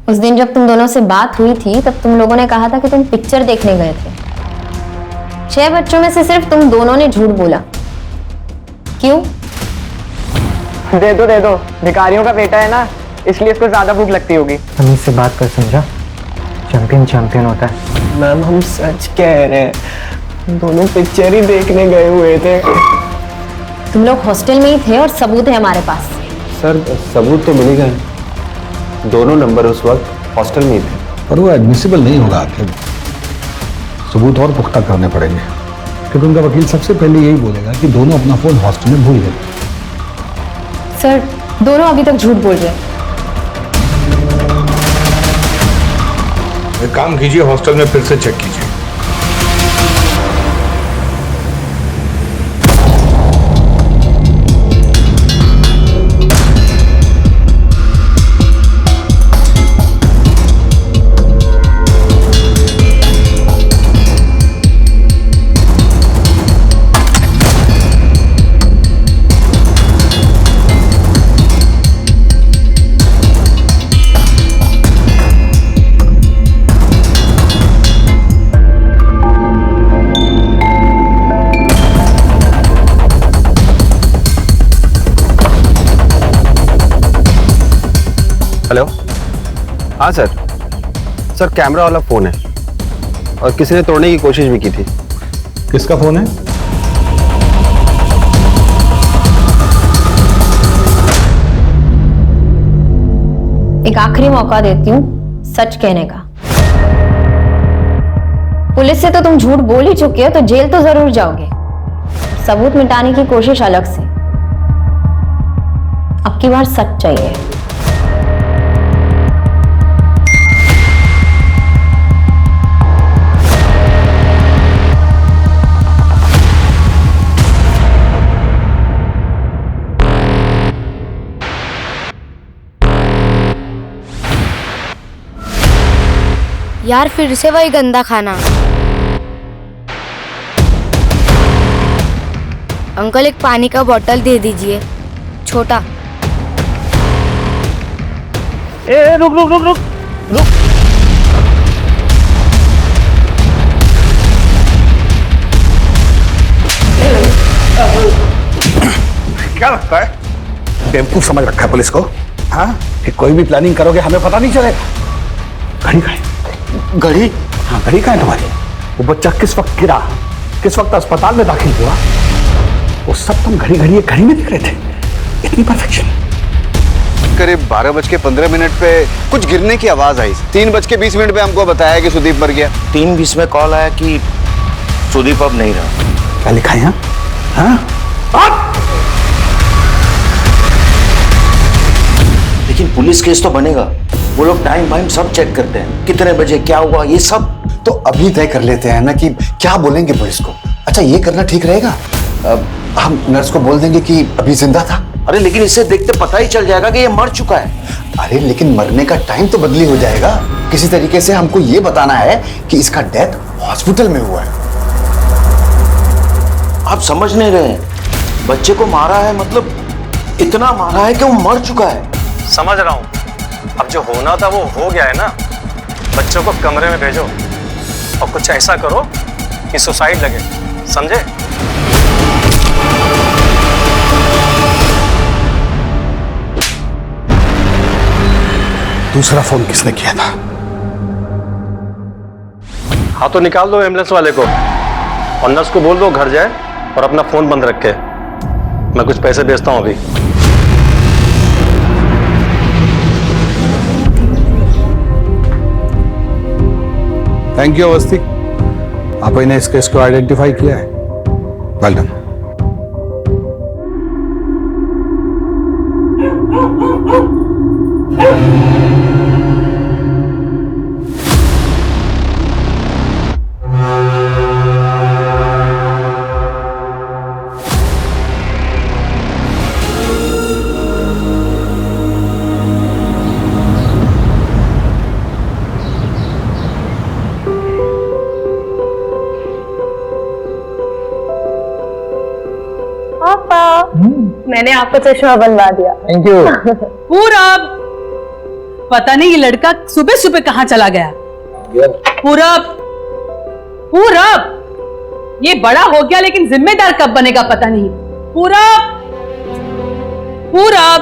उस दिन जब तुम दोनों से बात हुई थी तब तुम लोगों ने कहा था कि तुम पिक्चर देखने गए थे। 6 बच्चों में से सिर्फ तुम दोनों ने झूठ बोला, क्यों? दे दो, भिखारियों का बेटा है ना, इसलिए इसको ज्यादा भूख लगती होगी। हमें से बात कर समझा, चैंपियन होता है। मैम हम सच कह रहे हैं, दोनों पिक्चर ही देखने गए हुए थे। तुम लोग हॉस्टल में ही थे और सबूत है हमारे पास। सर सबूत तो मिल ही गए, दोनों नंबर उस वक्त हॉस्टल में ही थे। पर वो एडमिसिबल नहीं होगा आपके, सबूत और पुख्ता करने पड़ेंगे, क्योंकि उनका वकील सबसे पहले यही बोलेगा कि दोनों अपना फोन हॉस्टल में भूल गए। सर दोनों अभी तक झूठ बोल रहे हैं। एक काम कीजिए, हॉस्टल में फिर से चेक कीजिए। हेलो, हाँ सर कैमरा वाला फोन है और किसी ने तोड़ने की कोशिश भी की थी। किसका फोन है? एक आखिरी मौका देती हूँ सच कहने का। पुलिस से तो तुम झूठ बोल ही चुके हो, तो जेल तो जरूर जाओगे। सबूत मिटाने की कोशिश अलग से। अब की बार सच चाहिए। यार फिर से वही गंदा खाना। अंकल एक पानी का बोतल दे दीजिए, छोटा। ए रुक रुक रुक रुक रुक। क्या लगता है बेवकूफ समझ रखा है पुलिस को? हाँ कि कोई भी प्लानिंग करोगे हमें पता नहीं चलेगा। घड़ी कहाँ है? घड़ी? हाँ घड़ी कहाँ है तुम्हारी? वो बच्चा किस वक्त गिरा, किस वक्त अस्पताल में दाखिल हुआ, वो सब तुम घड़ी में दिख रहे थे। इतनी परफेक्शन। करीब 12:15 पे कुछ गिरने की आवाज आई। 3:20 पे हमको बताया कि सुदीप मर गया। 3:20 में कॉल आया कि सुदीप अब नहीं रहा। क्या लिखा है यहाँ? हाँ? लेकिन पुलिस केस तो बनेगा। वो लोग टाइम वाइम सब चेक करते हैं, कितने बजे क्या हुआ ये सब। तो अभी तय कर लेते हैं ना कि क्या बोलेंगे पुलिस को। अच्छा ये करना ठीक रहेगा। हम नर्स को बोल देंगे कि अभी जिंदा था। अरे लेकिन इसे देखते पता ही चल जाएगा कि ये मर चुका है। अरे लेकिन मरने का टाइम तो बदली हो जाएगा। किसी तरीके से हमको ये बताना है कि इसका डेथ हॉस्पिटल में हुआ है। आप समझ नहीं रहे, बच्चे को मारा है मतलब इतना मारा है कि वो मर चुका है। समझ रहा हूँ, अब जो होना था वो हो गया है ना। बच्चों को कमरे में भेजो और कुछ ऐसा करो कि सुसाइड लगे, समझे? दूसरा फोन किसने किया था? हाँ तो निकाल दो एम्बुलेंस वाले को और नर्स को बोल दो घर जाए और अपना फोन बंद रखे। मैं कुछ पैसे भेजता हूँ अभी। थैंक यू अवस्थी, आपने इस केस को आइडेंटिफाई किया है। Well done. मैंने आपको चश्मा बनवा दिया। Thank you. पूरब, पता नहीं ये लड़का सुबह सुबह कहाँ चला गया। पूरब, पूरब, ये बड़ा हो गया लेकिन जिम्मेदार कब बनेगा पता नहीं। पूरब, पूरब।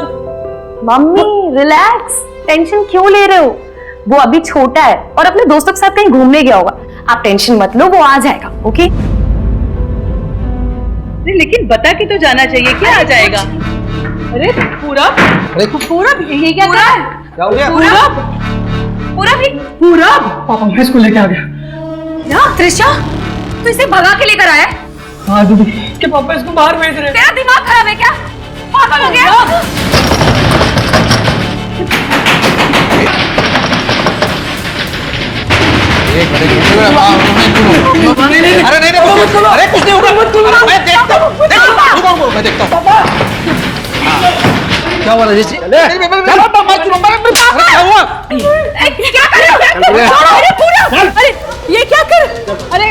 मम्मी रिलैक्स, टेंशन क्यों ले रहे हो? वो अभी छोटा है और अपने दोस्तों के साथ कहीं घूमने गया होगा। आप टेंशन मत लो, वो आ जाएगा। ओके? लेकिन बता के तो जाना चाहिए, क्या आ जाएगा? अरे पूरब, पूरब ये क्या कर रहा है? क्या हो गया? पूरब, पूरब, पापा मैं स्कूल लेके आ गया। क्या त्रिशा, तू इसे भगा के लेकर आया? हाँ दीदी, कि पापा इसको बाहर भेज रहे हैं। तेरा दिमाग खराब है क्या? पागल हो गया? अरे कुछ नहीं होगा, मैं देखता हूँ, मैं देखता हूँ। क्या हुआ राजेश जी? क्या हुआ? क्या कर रहे हो? अरे पूरब, अरे ये क्या कर? अरे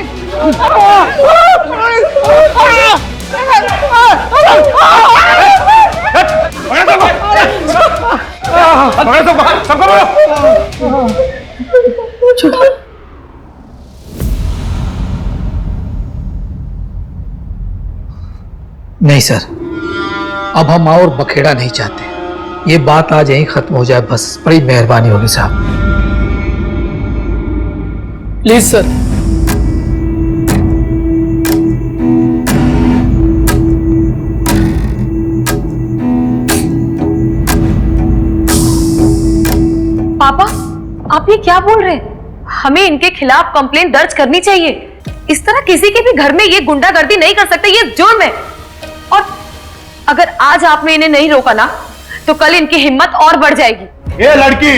नहीं सर, अब हम और बखेड़ा नहीं चाहते। ये बात आज यहीं खत्म हो जाए बस। बड़ी मेहरबानी होगी साहब। Please sir. पापा, आप ये क्या बोल रहे हैं? हमें इनके खिलाफ कंप्लेंट दर्ज करनी चाहिए। इस तरह किसी के भी घर में ये गुंडागर्दी नहीं कर सकते, ये जुर्म है। और अगर आज आपने इन्हें नहीं रोका ना तो कल इनकी हिम्मत और बढ़ जाएगी। ये लड़की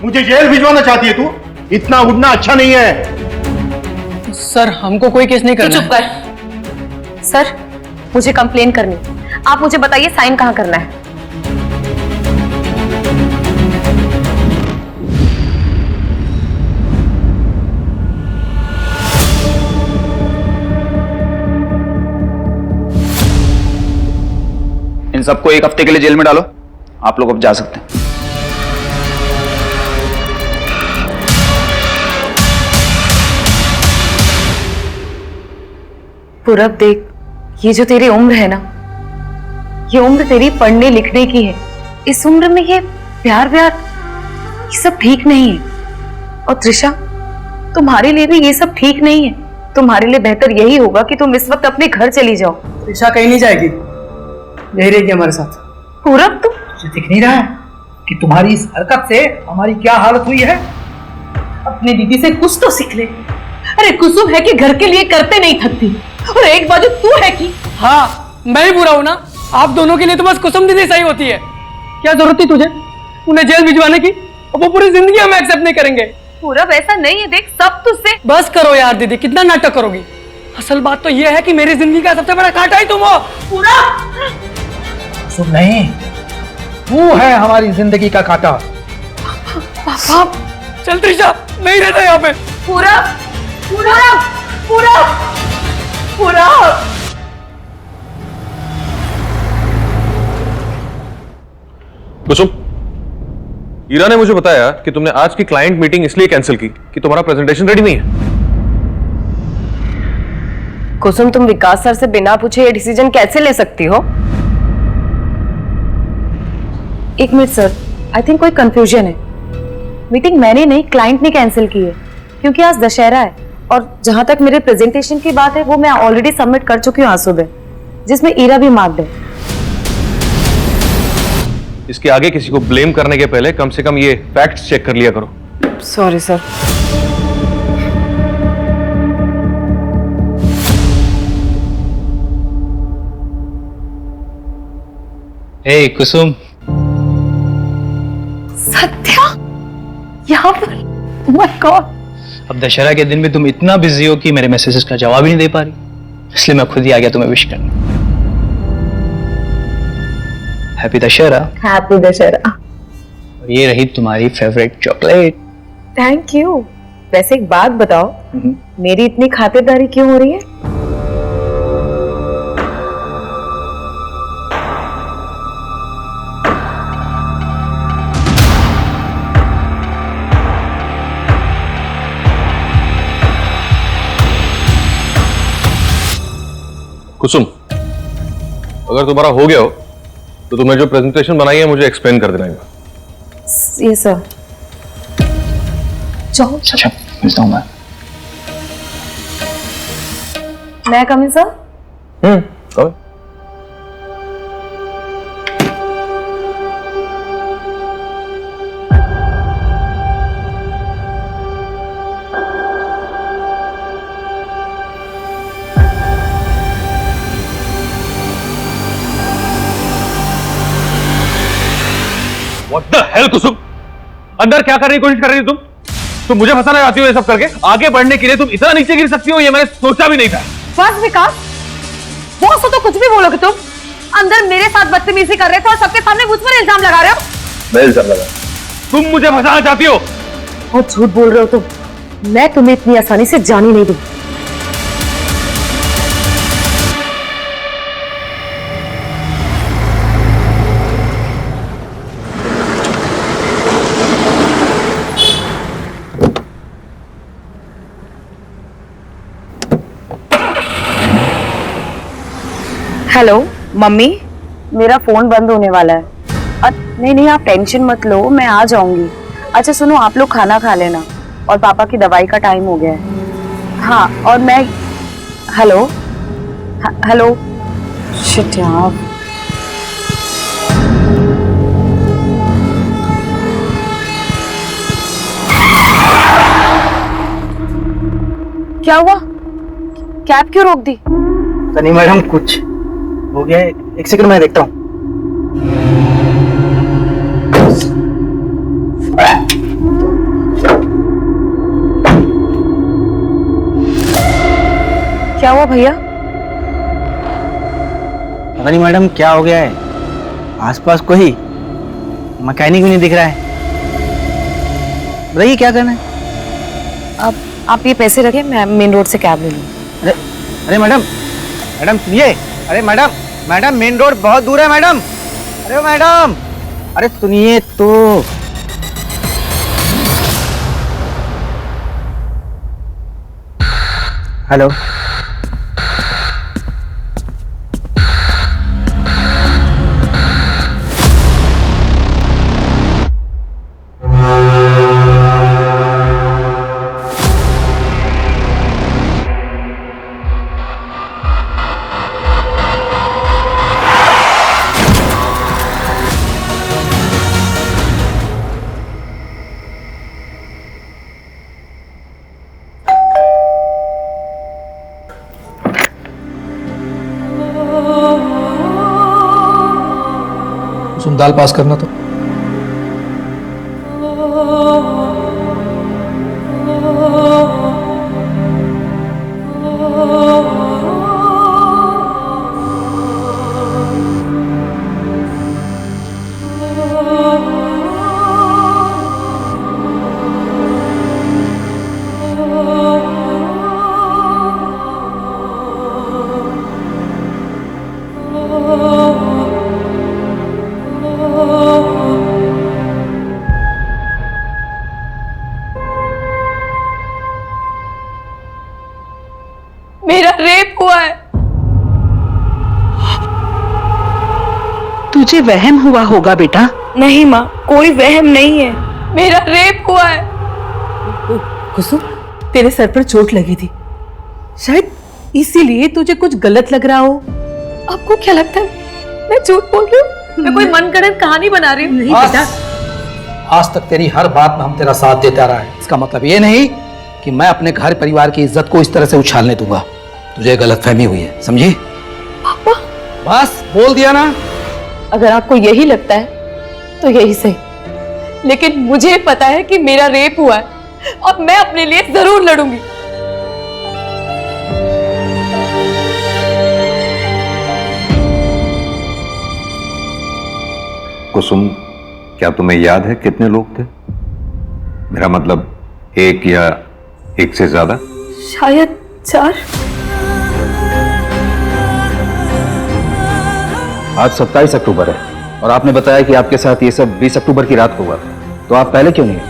मुझे जेल भिजवाना चाहती है तू? इतना उड़ना अच्छा नहीं है। सर हमको कोई केस नहीं करना। चुप कर। सर मुझे कंप्लेन करनी, आप मुझे बताइए साइन कहाँ करना है? इन सबको 1 हफ्ते के लिए जेल में डालो। आप लोग अब जा सकते हैं। पूरब देख, ये जो तेरी उम्र है ना, ये उम्र तेरी पढ़ने लिखने की है। इस उम्र में ये प्यार व्यार ये सब ठीक नहीं है। और त्रिशा, तुम्हारे लिए भी ये सब ठीक नहीं है। तुम्हारे लिए बेहतर यही होगा कि तुम इस वक्त अपने घर चली जाओ। त्रिशा कहीं नहीं जाएगी, यही रहेगी हमारे साथ। पूरब, तुम तुझे दिख नहीं रहा है कि तुम्हारी इस हरकत से हमारी क्या हालत हुई है? अपने दीदी से कुछ तो सीख ले। अरे कुसुम है कि घर के लिए करते नहीं थकती, और एक बाजू तू है कि हाँ, मैं ही बुरा हूं ना। आप दोनों के लिए तो बस कुसुम दीदी सही होती है। क्या जरूरत थी तुझे उन्हें जेल भिजवाने की? और वो पूरी जिंदगी हमें एक्सेप्ट नहीं करेंगे। पूरब, ऐसा नहीं है, देख सब तुझसे। बस करो यार दीदी, कितना नाटक करोगी? असल बात तो ये है कि मेरी जिंदगी का सबसे बड़ा कांटा ही तुम हो। पूरा सुन, नहीं, तू है हमारी जिंदगी का कांटा। पापा चल त्रिशा, नहीं रहता यहाँ पे। पूरा पूरा पूरा पूरा कुसुम, ईरा ने मुझे बताया कि तुमने आज की क्लाइंट मीटिंग इसलिए कैंसिल की कि तुम्हारा प्रेजेंटेशन रेडी नहीं है। कुसुम, तुम विकास सर से बिना पूछे ये डिसीजन कैसे ले सकती हो? एक मिनट सर, आई थिंक कोई कंफ्यूजन है। मीटिंग मैंने नहीं, क्लाइंट ने कैंसिल की है, क्योंकि आज दशहरा है। और जहां तक मेरे प्रेजेंटेशन की बात है, वो मैं ऑलरेडी सबमिट कर चुकी हूँ आज सुबह, जिसमें ईरा भी मार्क्ड है। इसके आगे किसी को ब्लेम करने के पहले कम से कम ये फैक्ट्स चेक कर लिया करो। Sorry sir. Hey Kusum, Satya यहाँ पर? Oh my God! अब दशहरा के दिन भी तुम इतना बिजी हो कि मेरे मैसेजेस का जवाब ही नहीं दे पा रही, इसलिए मैं खुद ही आ गया तुम्हें विश करने। हैप्पी दशहरा। हैप्पी दशहरा। और ये रही तुम्हारी फेवरेट चॉकलेट। Thank you. वैसे एक बात बताओ, मेरी इतनी खातिरदारी क्यों हो रही है? कुसुम, अगर तुम्हारा हो गया हो तो तुम्हें जो प्रेजेंटेशन बनाई है मुझे एक्सप्लेन कर देना। ये सर। जाओ। अच्छा, मिलता हूं मैं come in sir? Come. What the hell, Kusum? अंदर क्या करने की कोशिश कर रही हो तुम मुझे फंसाना चाहती हो ये सब करके? आगे बढ़ने के लिए तुम इतना नीचे गिर सकती हो, ये मैंने सोचा भी नहीं था। बस विकास, बॉस हो तो कुछ भी बोलोगे तुम। अंदर मेरे साथ बदतमीजी कर रहे थे और सबके सामने मुझ पर इल्जाम लगा रहे हो। मैं इल्जाम लगा? तुम मुझे फंसाना चाहती हो? बहुत झूठ बोल रहे हो तुम। मैं तुम्हें इतनी आसानी से जाने नहीं दूंगी। हेलो मम्मी, मेरा फोन बंद होने वाला है। नहीं नहीं, आप टेंशन मत लो, मैं आ जाऊंगी। अच्छा सुनो, आप लोग खाना खा लेना, और पापा की दवाई का टाइम हो गया है। हाँ, और मैं हेलो हेलो शिट यार। क्या हुआ? कैब क्यों रोक दी? नहीं मैडम, कुछ हो गया है। एक सेकंड, मैं देखता हूँ। क्या हुआ भैया? पता नहीं मैडम क्या हो गया है, आसपास कोई मैकेनिक भी नहीं दिख रहा है। बताइए क्या करना है? अब आप ये पैसे रखें, मैं मेन रोड से कैब ले लूँ। अरे अरे मैडम, मैडम सुनिए। अरे मैडम, मैडम मेन रोड बहुत दूर है मैडम। अरे मैडम, अरे सुनिए तो। हेलो, दाल पास करना तो। मेरा रेप हुआ है। तुझे वहम हुआ होगा बेटा। नहीं माँ, कोई वहम नहीं है, मेरा रेप हुआ है। कुसुम, तेरे सर पर चोट लगी थी, शायद इसीलिए तुझे कुछ गलत लग रहा हो। आपको क्या लगता है मैं झूठ बोल रही हूँ? मैं कोई मनगढ़ंत कहानी बना रही हूँ? नहीं बेटा। आज तक तेरी हर बात में हम तेरा साथ देते आ रहा है, इसका मतलब ये नहीं कि मैं अपने घर परिवार की इज्जत को इस तरह से उछालने दूंगा। तुझे गलतफहमी हुई है, समझी? पापा, बस बोल दिया ना। अगर आपको यही लगता है तो यही सही, लेकिन मुझे पता है कि मेरा रेप हुआ है और मैं अपने लिए जरूर लड़ूंगी। कुसुम, क्या तुम्हें याद है कितने लोग थे? मेरा मतलब एक या एक से ज्यादा? शायद 4। आज 27 अक्टूबर है और आपने बताया कि आपके साथ ये सब 20 अक्टूबर की रात को हुआ था, तो आप पहले क्यों नहीं आए?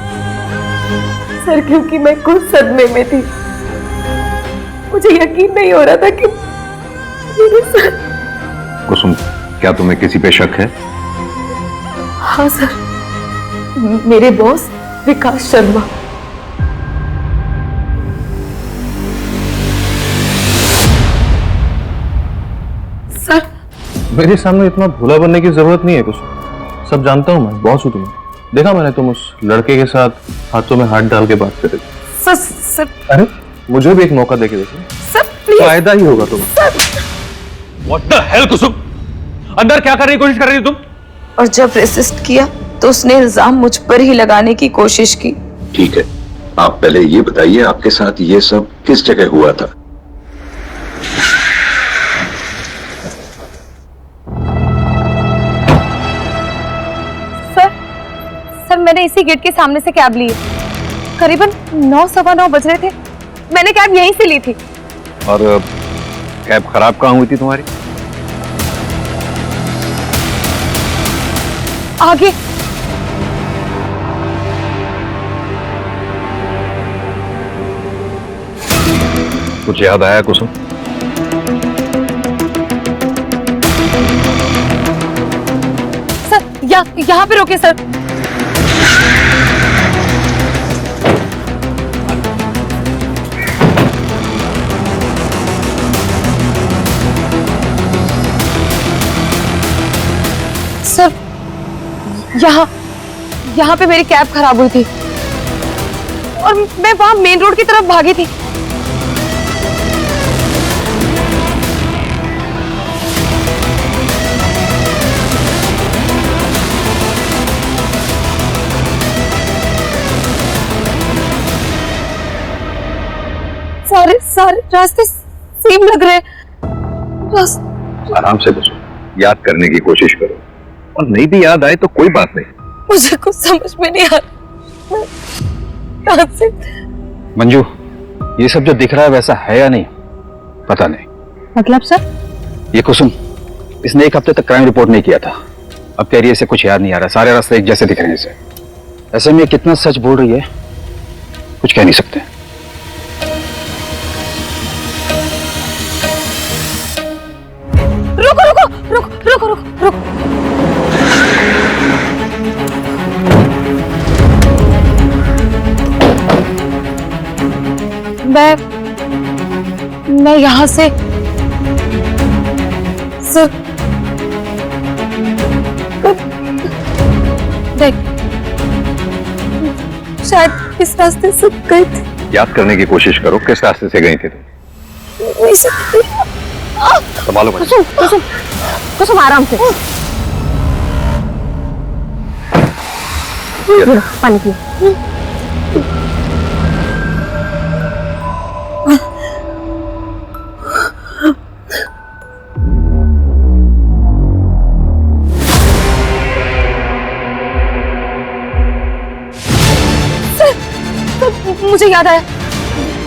सर, क्योंकि मैं खुद सदमे में थी। मुझे यकीन नहीं हो रहा था कि मेरे साथ। कुसुम, क्या तुम्हें किसी पे शक है? हाँ सर, मेरे बॉस विकास शर्मा। सर, मेरे सामने इतना भोला बनने की जरूरत नहीं है कुसुम। सब जानता हूँ मैं, बॉस हूँ तुम्हें। देखा मैंने तुम उस लड़के के साथ हाथों में हाथ डाल के बात कर रहे थे। सर, अरे मुझे भी एक मौका देके देखो, सर प्लीज। फायदा ही होगा तुम्हें। What the hell कुसुम, अंदर क्या करने की कोशिश कर रही थी तुम? और जब रेसिस्ट किया तो उसने इल्जाम मुझ पर ही लगाने की कोशिश की। ठीक है, आप पहले ये बताइए आपके साथ ये सब किस जगह हुआ था? सर, मैंने इसी गेट के सामने से कैब ली। करीबन 9 सवा 9 बज रहे थे। मैंने कैब यहीं से ली थी। और कैब खराब कहाँ हुई थी तुम्हारी? आगे। कुछ याद आया कुसुम? सर, यहाँ पे रोके सर। सर, यहाँ पे मेरी कैब खराब हुई थी और मैं वहां मेन रोड की तरफ भागी थी। सारे रास्ते सेम लग रहे हैं। आराम से बसो, याद करने की कोशिश करो, और नहीं भी याद आए तो कोई बात नहीं। मुझे कुछ समझ में नहीं आ रहा। कहां से? मंजू, ये सब जो दिख रहा है वैसा है या नहीं पता नहीं। मतलब सर? ये कुसुम, इसने 1 हफ्ते तक क्राइम रिपोर्ट नहीं किया था। अब कह रही है इसे कुछ याद नहीं आ रहा, सारे रास्ते एक जैसे दिख रहे हैं इसे। ऐसे में कितना सच बोल रही है कुछ कह नहीं सकते। रुको। मैं यहाँ से सर देख, शायद इस रास्ते से गई थी। याद करने की कोशिश करो, किस रास्ते से गई थी तुम? नहीं सकती। संभालो कुसुम आराम से। पानी पियो। मुझे याद आया,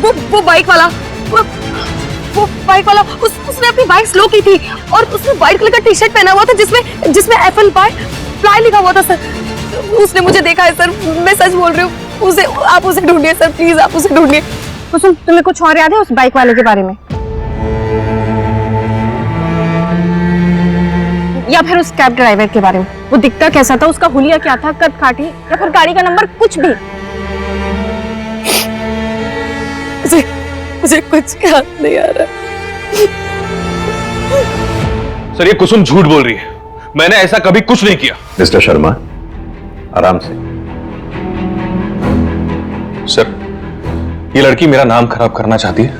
वो बाइक वाला, वो बाइक वाला उसने अपनी बाइक स्लो की थी और उसने व्हाइट कलर का टी शर्ट पहना हुआ था जिसमें एप्पल पाई फ्लाई लिखा हुआ था सर। उसने मुझे देखा है सर, मैं सच बोल रही हूँ। आप उसे ढूंढिए सर, प्लीज आप उसे ढूंढिए। कुसुम, तुम्हें कुछ और याद है उस बाइक वाले के बारे में, या फिर उस कैब ड्राइवर के बारे में? वो दिखता कैसा था, उसका हुलिया क्या था, कद काठी या फिर गाड़ी का नंबर, कुछ भी? मुझे कुछ याद नहीं आ रहा। सर ये कुसुम झूठ बोल रही है, मैंने ऐसा कभी कुछ नहीं किया। मिस्टर शर्मा, आराम से। सर ये लड़की मेरा नाम खराब करना चाहती है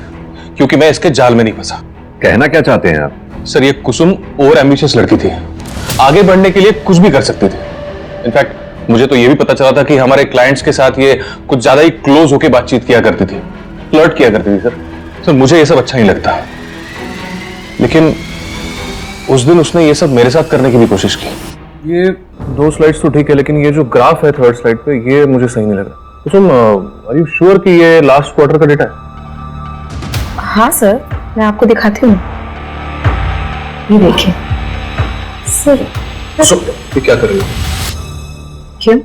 क्योंकि मैं इसके जाल में नहीं फंसा। कहना क्या चाहते हैं आप? सर ये कुसुम ओवर एम्बिशियस लड़की थी, आगे बढ़ने के लिए कुछ भी कर सकती थी। इनफैक्ट मुझे तो ये भी पता चला था कि हमारे क्लाइंट्स के साथ ये कुछ ज्यादा ही क्लोज होकर बातचीत किया करती थी, फ्लर्ट किया करती थी। सर मुझे ये सब अच्छा नहीं लगता, लेकिन उस दिन उसने ये सब मेरे साथ करने की भी कोशिश की। ये 2 स्लाइड्स तो ठीक है, लेकिन ये जो ग्राफ है 3rd स्लाइड पे, ये मुझे सही नहीं लग रहा। कुसुम, आर यू श्योर कि ये लास्ट क्वार्टर का डेटा है? हाँ सर, मैं आपको दिखाती हूँ, ये देखिए सर। ये क्या कर रही हो? क्यों,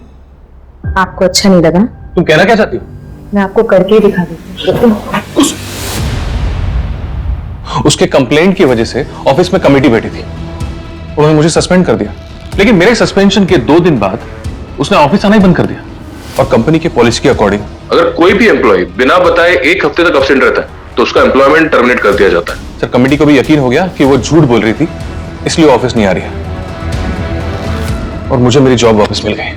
आपको अच्छा नहीं लगा? तुम कहना क्या चाहती हो? मैं आपको करके ही दिखा देती हूँ। उसके कंप्लेंट की वजह से ऑफिस में कमेटी बैठी थी, उन्होंने मुझे सस्पेंड कर दिया, लेकिन मेरे सस्पेंशन के 2 दिन बाद उसने ऑफिस आना ही बंद कर दिया। और कंपनी की पॉलिसी के अकॉर्डिंग अगर कोई भी एम्प्लॉय बिना बताए 1 हफ्ते तक एब्सेंट रहता है तो उसका एम्प्लॉयमेंट टर्मिनेट कर दिया जाता है। सर कमेटी को भी यकीन हो गया कि वो झूठ बोल रही थी, इसलिए ऑफिस नहीं आ रही है और मुझे मेरी जॉब वापस मिल गई।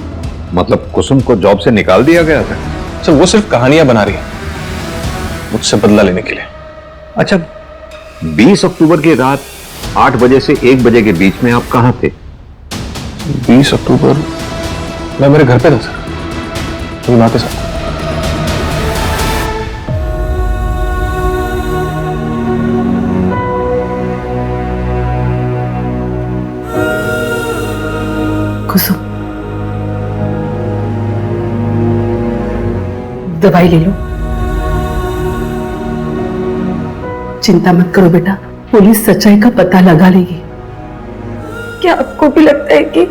मतलब कुसुम को जॉब से निकाल दिया गया था? सर वो सिर्फ कहानियां बना रही है मुझसे बदला लेने के लिए। अच्छा, 20 अक्टूबर की रात 8 बजे से 1 बजे के बीच में आप कहां थे? 20 अक्टूबर मैं मेरे घर पे था सर, मेरी माँ के साथ। कुसुम, दवाई ले लो। चिंता मत करो बेटा, पुलिस सच्चाई का पता लगा लेगी। क्या आपको भी लगता है कि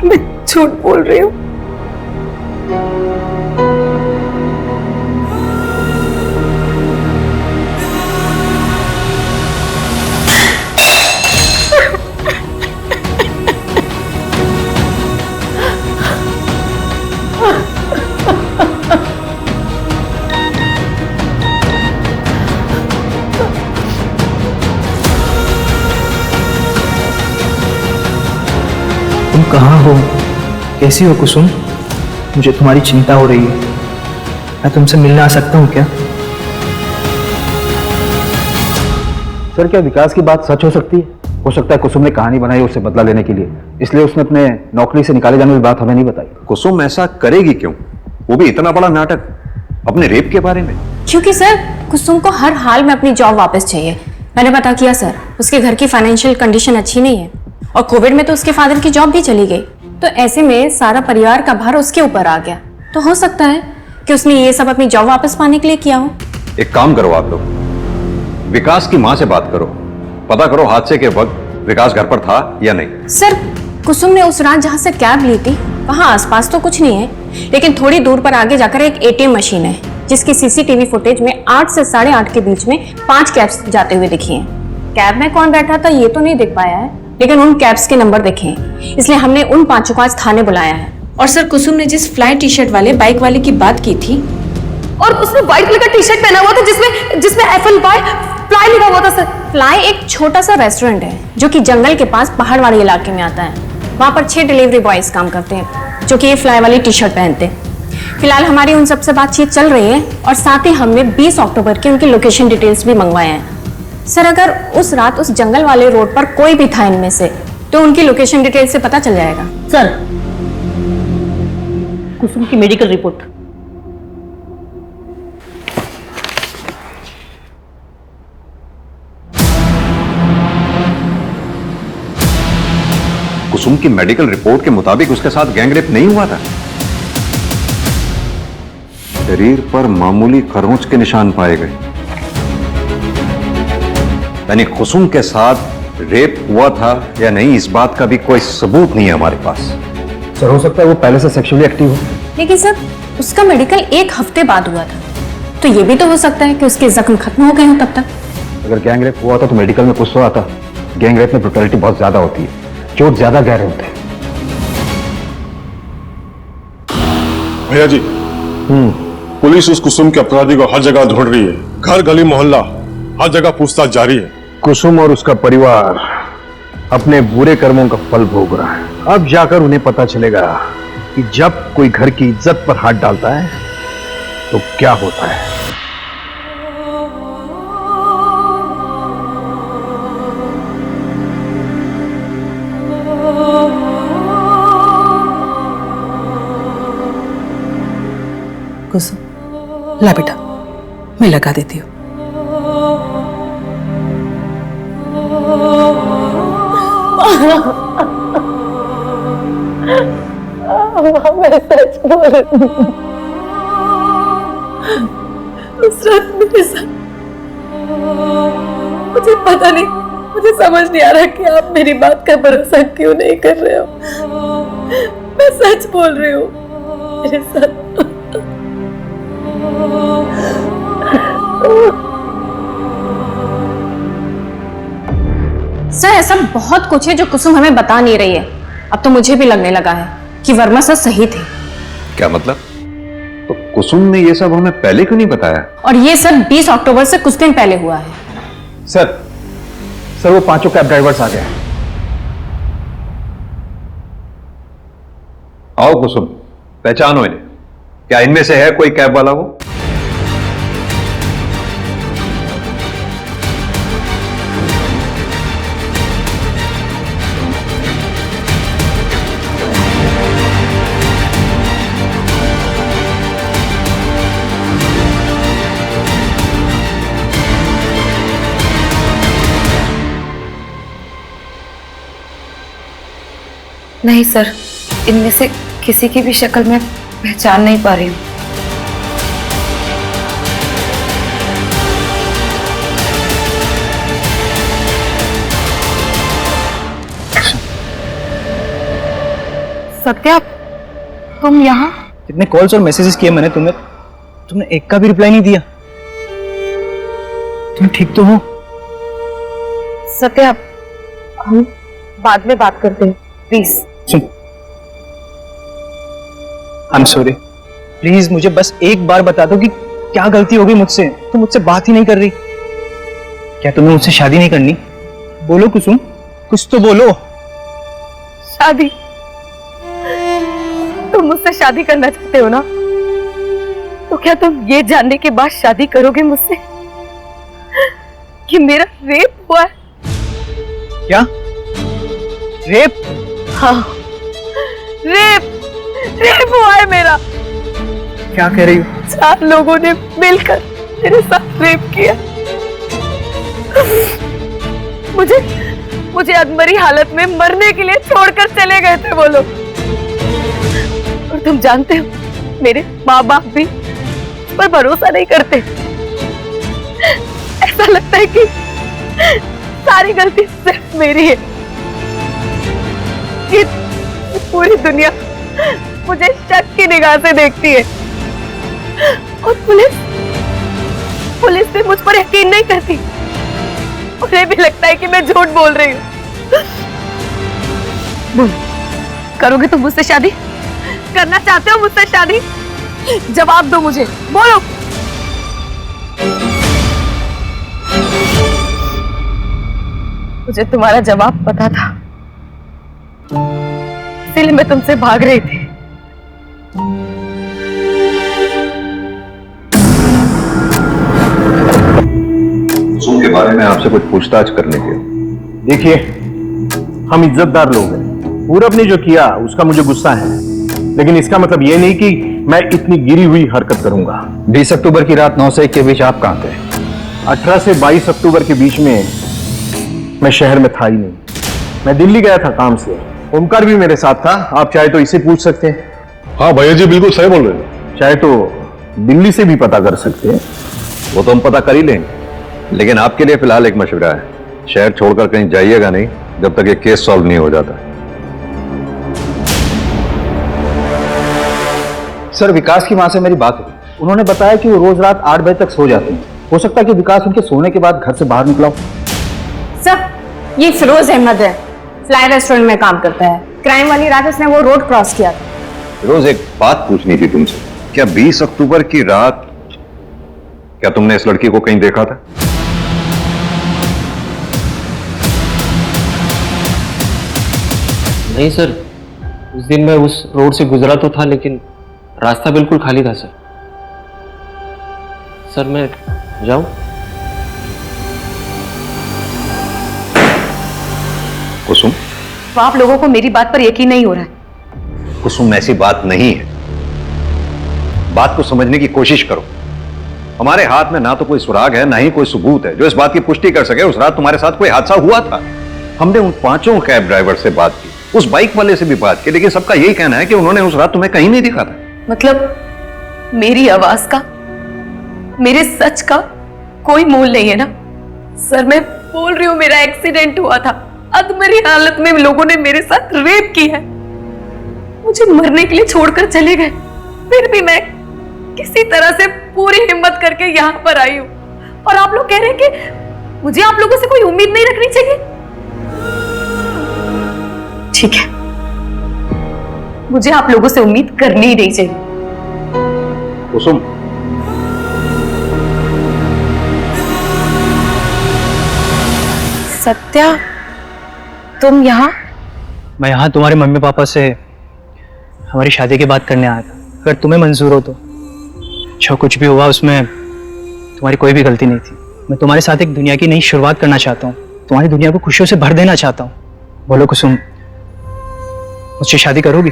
मैं झूठ बोल रही हूँ? तुम कहाँ हो? कैसी हो कुसुम? मुझे तुम्हारी चिंता हो रही है, मैं तुमसे मिलने आ सकता हूँ क्या? सर क्या विकास की बात सच हो सकती है? हो सकता है कुसुम ने कहानी बनाई उससे बदला लेने के लिए, इसलिए उसने अपने नौकरी से निकाले जाने की बात हमें नहीं बताई। कुसुम ऐसा करेगी क्यों? वो भी इतना बड़ा नाटक अपने रेप के बारे में। क्योंकि सर कुसुम को हर हाल में अपनी जॉब वापस चाहिए। मैंने पता किया सर, उसके घर की फाइनेंशियल कंडीशन अच्छी नहीं है और कोविड में तो उसके फादर की जॉब भी चली गई, तो ऐसे में सारा परिवार का भार उसके ऊपर आ गया। तो हो सकता है कि उसने ये सब अपनी जॉब वापस पाने के लिए किया हो। एक काम करो आप लोग, विकास की माँ से बात करो, पता करो हादसे के वक्त विकास घर पर था या नहीं। सर कुसुम ने उस रात जहाँ से कैब ली थी वहाँ आसपास तो कुछ नहीं है, लेकिन थोड़ी दूर पर आगे जाकर एक एटीएम मशीन है जिसकी सीसीटीवी फुटेज में 8 से 8:30 के बीच में 5 कैब्स जाते हुए दिखी हैं। कैब में कौन बैठा था ये तो नहीं दिख पाया है, लेकिन उन कैब्स के नंबर दिखे हैं, इसलिए हमने उन 5 को आज थाने बुलाया है। और सर कुसुम ने जिस फ्लाई टी शर्ट वाले बाइक वाले की बात की थी, और उसने व्हाइट कलर का टी शर्ट पहना हुआ था जिसमें एप्पल पाई फ्लाई लिखा हुआ था सर। फ्लाई एक छोटा सा रेस्टोरेंट है जो कि जंगल के पास पहाड़ वाले इलाके में आता है। वहाँ पर 6 डिलीवरी बॉयज काम करते हैं जो कि ये फ्लाई वाली टी शर्ट पहनते हैं। फिलहाल हमारी उन सबसे बातचीत चल रही है और साथ ही हमने 20 अक्टूबर की उनकी लोकेशन डिटेल्स भी मंगवाए हैं। सर अगर उस रात उस जंगल वाले रोड पर कोई भी था इनमें से तो उनकी लोकेशन डिटेल से पता चल जाएगा। सर कुसुम की मेडिकल रिपोर्ट। कुसुम की मेडिकल रिपोर्ट के मुताबिक उसके साथ गैंगरेप नहीं हुआ था। शरीर पर मामूली खरोंच के निशान पाए गए, यानी कुसुम के साथ रेप हुआ था या नहीं इस बात का भी कोई सबूत नहीं है हमारे पास। सर हो सकता है वो पहले से सेक्सुअली एक्टिव हो। लेकिन सर उसका मेडिकल 1 हफ्ते बाद हुआ था, तो ये भी तो हो सकता है कि उसके जख्म खत्म हो गए हो तब तक। अगर गैंगरेप हुआ था तो मेडिकल में कुछ तो आता। गैंगरेप में ब्रुटैलिटी बहुत ज्यादा होती है, चोट ज्यादा गहरे होते हैं। भैया जी, पुलिस उस कुसुम के अपराधी को हर जगह ढूंढ रही है, घर गली मोहल्ला हर जगह पूछताछ जारी है। कुसुम और उसका परिवार अपने बुरे कर्मों का फल भोग रहा है। अब जाकर उन्हें पता चलेगा कि जब कोई घर की इज्जत पर हाथ डालता है तो क्या होता है। कुसुम, ला बेटा, मैं लगा देती हूँ। मैं सच बोल रही हूँ। उस रात मेरे साथ, मुझे पता नहीं, मुझे समझ नहीं आ रहा कि आप मेरी बात का भरोसा क्यों नहीं कर रहे हो। मैं सच बोल रही हूँ, मेरे साथ सर ऐसा बहुत कुछ है जो कुसुम हमें बता नहीं रही है। अब तो मुझे भी लगने लगा है कि वर्मा सर सही थे। क्या मतलब? तो कुसुम ने ये सब हमें पहले क्यों नहीं बताया? और ये सब 20 अक्टूबर से कुछ दिन पहले हुआ है। सर वो 5 कैब ड्राइवर्स आ गए। आओ कुसुम, पहचानो इन्हें। क्या इनमें से है कोई कैब वाला वो? नहीं सर, इनमें से किसी की भी शक्ल मैं पहचान नहीं पा रही हूँ। सत्या, तुम यहाँ? कितने कॉल्स और मैसेजेस किए मैंने तुम्हें, तुमने एक का भी रिप्लाई नहीं दिया। तुम ठीक तो हो? सत्या, हम बाद में बात करते हैं, please. Soon, I am sorry, please मुझे बस एक बार बता दो कि क्या गलती हो गई मुझसे। तुम मुझसे बात ही नहीं कर रही। क्या तुम्हें मुझसे शादी नहीं करनी? बोलो कुसुम, कुछ तो बोलो। शादी? तुम मुझसे शादी करना चाहते हो ना? तो क्या तुम ये जानने के बाद शादी करोगे मुझसे कि मेरा रेप हुआ है? क्या रेप? हाँ, रेप हुआ है मेरा। क्या कह रही हो? 4 लोगों ने मिलकर मेरे साथ रेप किया। मुझे अधमरी हालत में मरने के लिए छोड़कर चले गए थे वो लोग। और तुम जानते हो, मेरे माँ बाप भी उस पर भरोसा नहीं करते। ऐसा लगता है कि सारी गलती सिर्फ मेरी है। कि पूरी दुनिया मुझे शक की निगाह से देखती है और पुलिस भी मुझ पर यकीन नहीं करती। उन्हें भी लगता है कि मैं झूठ बोल रही हूँ। बोल, करोगे तुम मुझसे शादी? करना चाहते हो मुझसे शादी? जवाब दो मुझे, बोलो। मुझे तुम्हारा जवाब पता था, इसलिए मैं तुमसे भाग रही थी। कुसुम के बारे में आपसे कुछ पूछताछ करने के। देखिए, हम इज्जतदार लोग हैं। पूरब ने जो किया उसका मुझे गुस्सा है, लेकिन इसका मतलब ये नहीं कि मैं इतनी गिरी हुई हरकत करूंगा। 20 अक्टूबर की रात 9 से 1 के बीच आप कहां थे? 18 से 22 अक्टूबर के बीच में मैं शहर में था ही नहीं। मैं दिल्ली गया था काम से। ओमकार भी मेरे साथ था, आप चाहे तो इसे पूछ सकते हैं। हाँ भैया जी बिल्कुल सही बोल रहे हैं। चाहे तो दिल्ली से भी पता कर सकते हैं। वो तो हम पता कर ही लेंगे, लेकिन आपके लिए फिलहाल एक मशवरा है, शहर छोड़कर कहीं जाइएगा नहीं जब तक ये केस सॉल्व नहीं हो जाता। सर, विकास की मां से मेरी बात हुई। उन्होंने बताया कि वो रोज रात 8 बजे तक सो जाते हैं। हो सकता है कि विकास उनके सोने के बाद घर से बाहर निकला हो। सर, ये फिरोज अहमद है, फ्लाई रेस्टोरेंट में काम करता है। क्राइम वाली रात उसने वो रोड क्रॉस किया था। रोज एक बात पूछनी थी तुमसे, क्या 20 अक्टूबर की रात क्या तुमने इस लड़की को कहीं देखा था? नहीं सर, उस दिन मैं उस रोड से गुजरा तो था, लेकिन रास्ता बिल्कुल खाली था सर। सर मैं जाऊं? कुसुम, तो आप लोगों को मेरी बात पर यकीन नहीं हो रहा है? कुसुम ऐसी बात नहीं है, बात को समझने की कोशिश करो। हमारे हाथ में ना तो कोई सुराग है ना ही कोई सबूत है जो इस बात की पुष्टि कर सके उस रात तुम्हारे साथ कोई हादसा हुआ था। हमने उन 5 कैब ड्राइवर से बात की, उस बाइक वाले से भी बात की, लेकिन सबका यही कहना है कि उन्होंने उस रात तुम्हें कहीं नहीं दिखा था। मतलब मेरी आवाज का, मेरे सच का कोई मोल नहीं है ना? सर मैं बोल रही हूँ, मेरा एक्सीडेंट हुआ था, अधमरी हालत में लोगों ने मेरे साथ रेप की है, मुझे मरने के लिए छोड़कर चले गए, फिर भी मैं किसी तरह से पूरी हिम्मत करके यहाँ पर आई हूँ। और आप लोग कह रहे हैं कि मुझे आप लोगों से कोई उम्मीद नहीं रखनी चाहिए? ठीक है, मुझे आप लोगों से उम्मीद करनी ही नहीं चाहिए। कुसुम, सत्या, तुम यहाँ? मैं यहाँ तुम्हारे मम्मी पापा से हमारी शादी की बात करने आया था। अगर तुम्हें मंजूर हो तो। जो कुछ भी हुआ उसमें तुम्हारी कोई भी गलती नहीं थी। मैं तुम्हारे साथ एक दुनिया की नई शुरुआत करना चाहता हूँ, तुम्हारी दुनिया को खुशियों से भर देना चाहता हूँ। बोलो कुसुम, मुझसे शादी करोगी?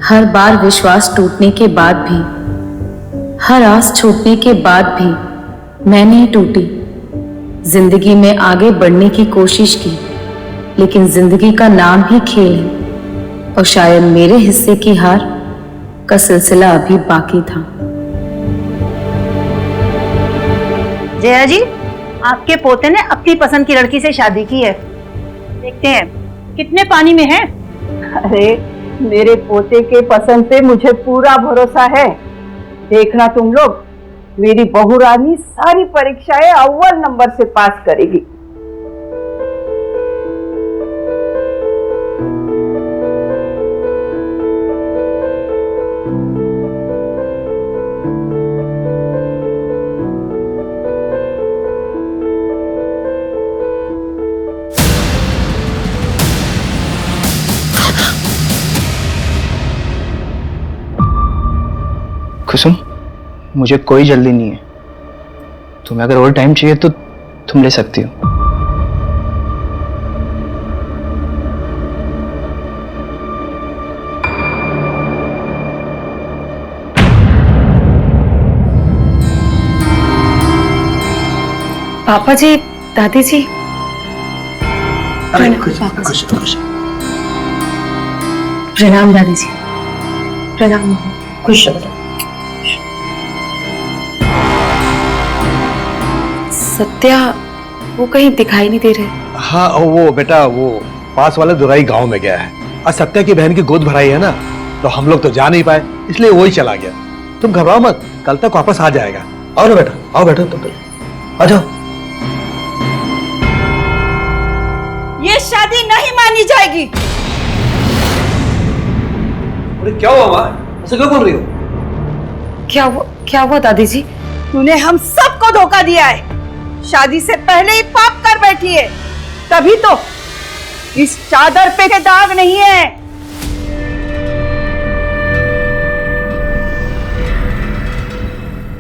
हर बार विश्वास टूटने के बाद भी, हर आस छूटने के बाद भी मैं नहीं टूटी। जिंदगी में आगे बढ़ने की कोशिश की, लेकिन जिंदगी का नाम ही खेल है और शायद मेरे हिस्से की हार का सिलसिला अभी बाकी था। जया जी, आपके पोते ने अपनी पसंद की लड़की से शादी की है। देखते हैं कितने पानी में है। अरे मेरे पोते के पसंद पे मुझे पूरा भरोसा है। देखना तुम लोग, मेरी बहू रानी सारी परीक्षाएं अव्वल नंबर से पास करेगी। कुसुम, मुझे कोई जल्दी नहीं है। तुम्हें अगर और टाइम चाहिए तो तुम ले सकती हो। पापा जी, दादी जी, प्रणाम दादी जी। प्रणाम। खुश रहो। सत्या, वो कहीं दिखाई नहीं दे रहे। हाँ वो बेटा वो पास वाले दुराई गांव में गया है। आज सत्या की बहन की गोद भराई है ना, तो हम लोग तो जा नहीं पाए, इसलिए वही चला गया। तुम घबराओ मत, कल तक वापस आ जाएगा। आओ ना बेटा, आओ बेटा, तुम आ जाओ। ये शादी नहीं मानी जाएगी। क्या हुआ माँ? ऐसे क्यों बोल रही हो? क्या हुआ दादी जी? तूने हम सबको धोखा दिया है। शादी से पहले ही पाप कर बैठी है, तभी तो इस चादर पे के दाग नहीं है।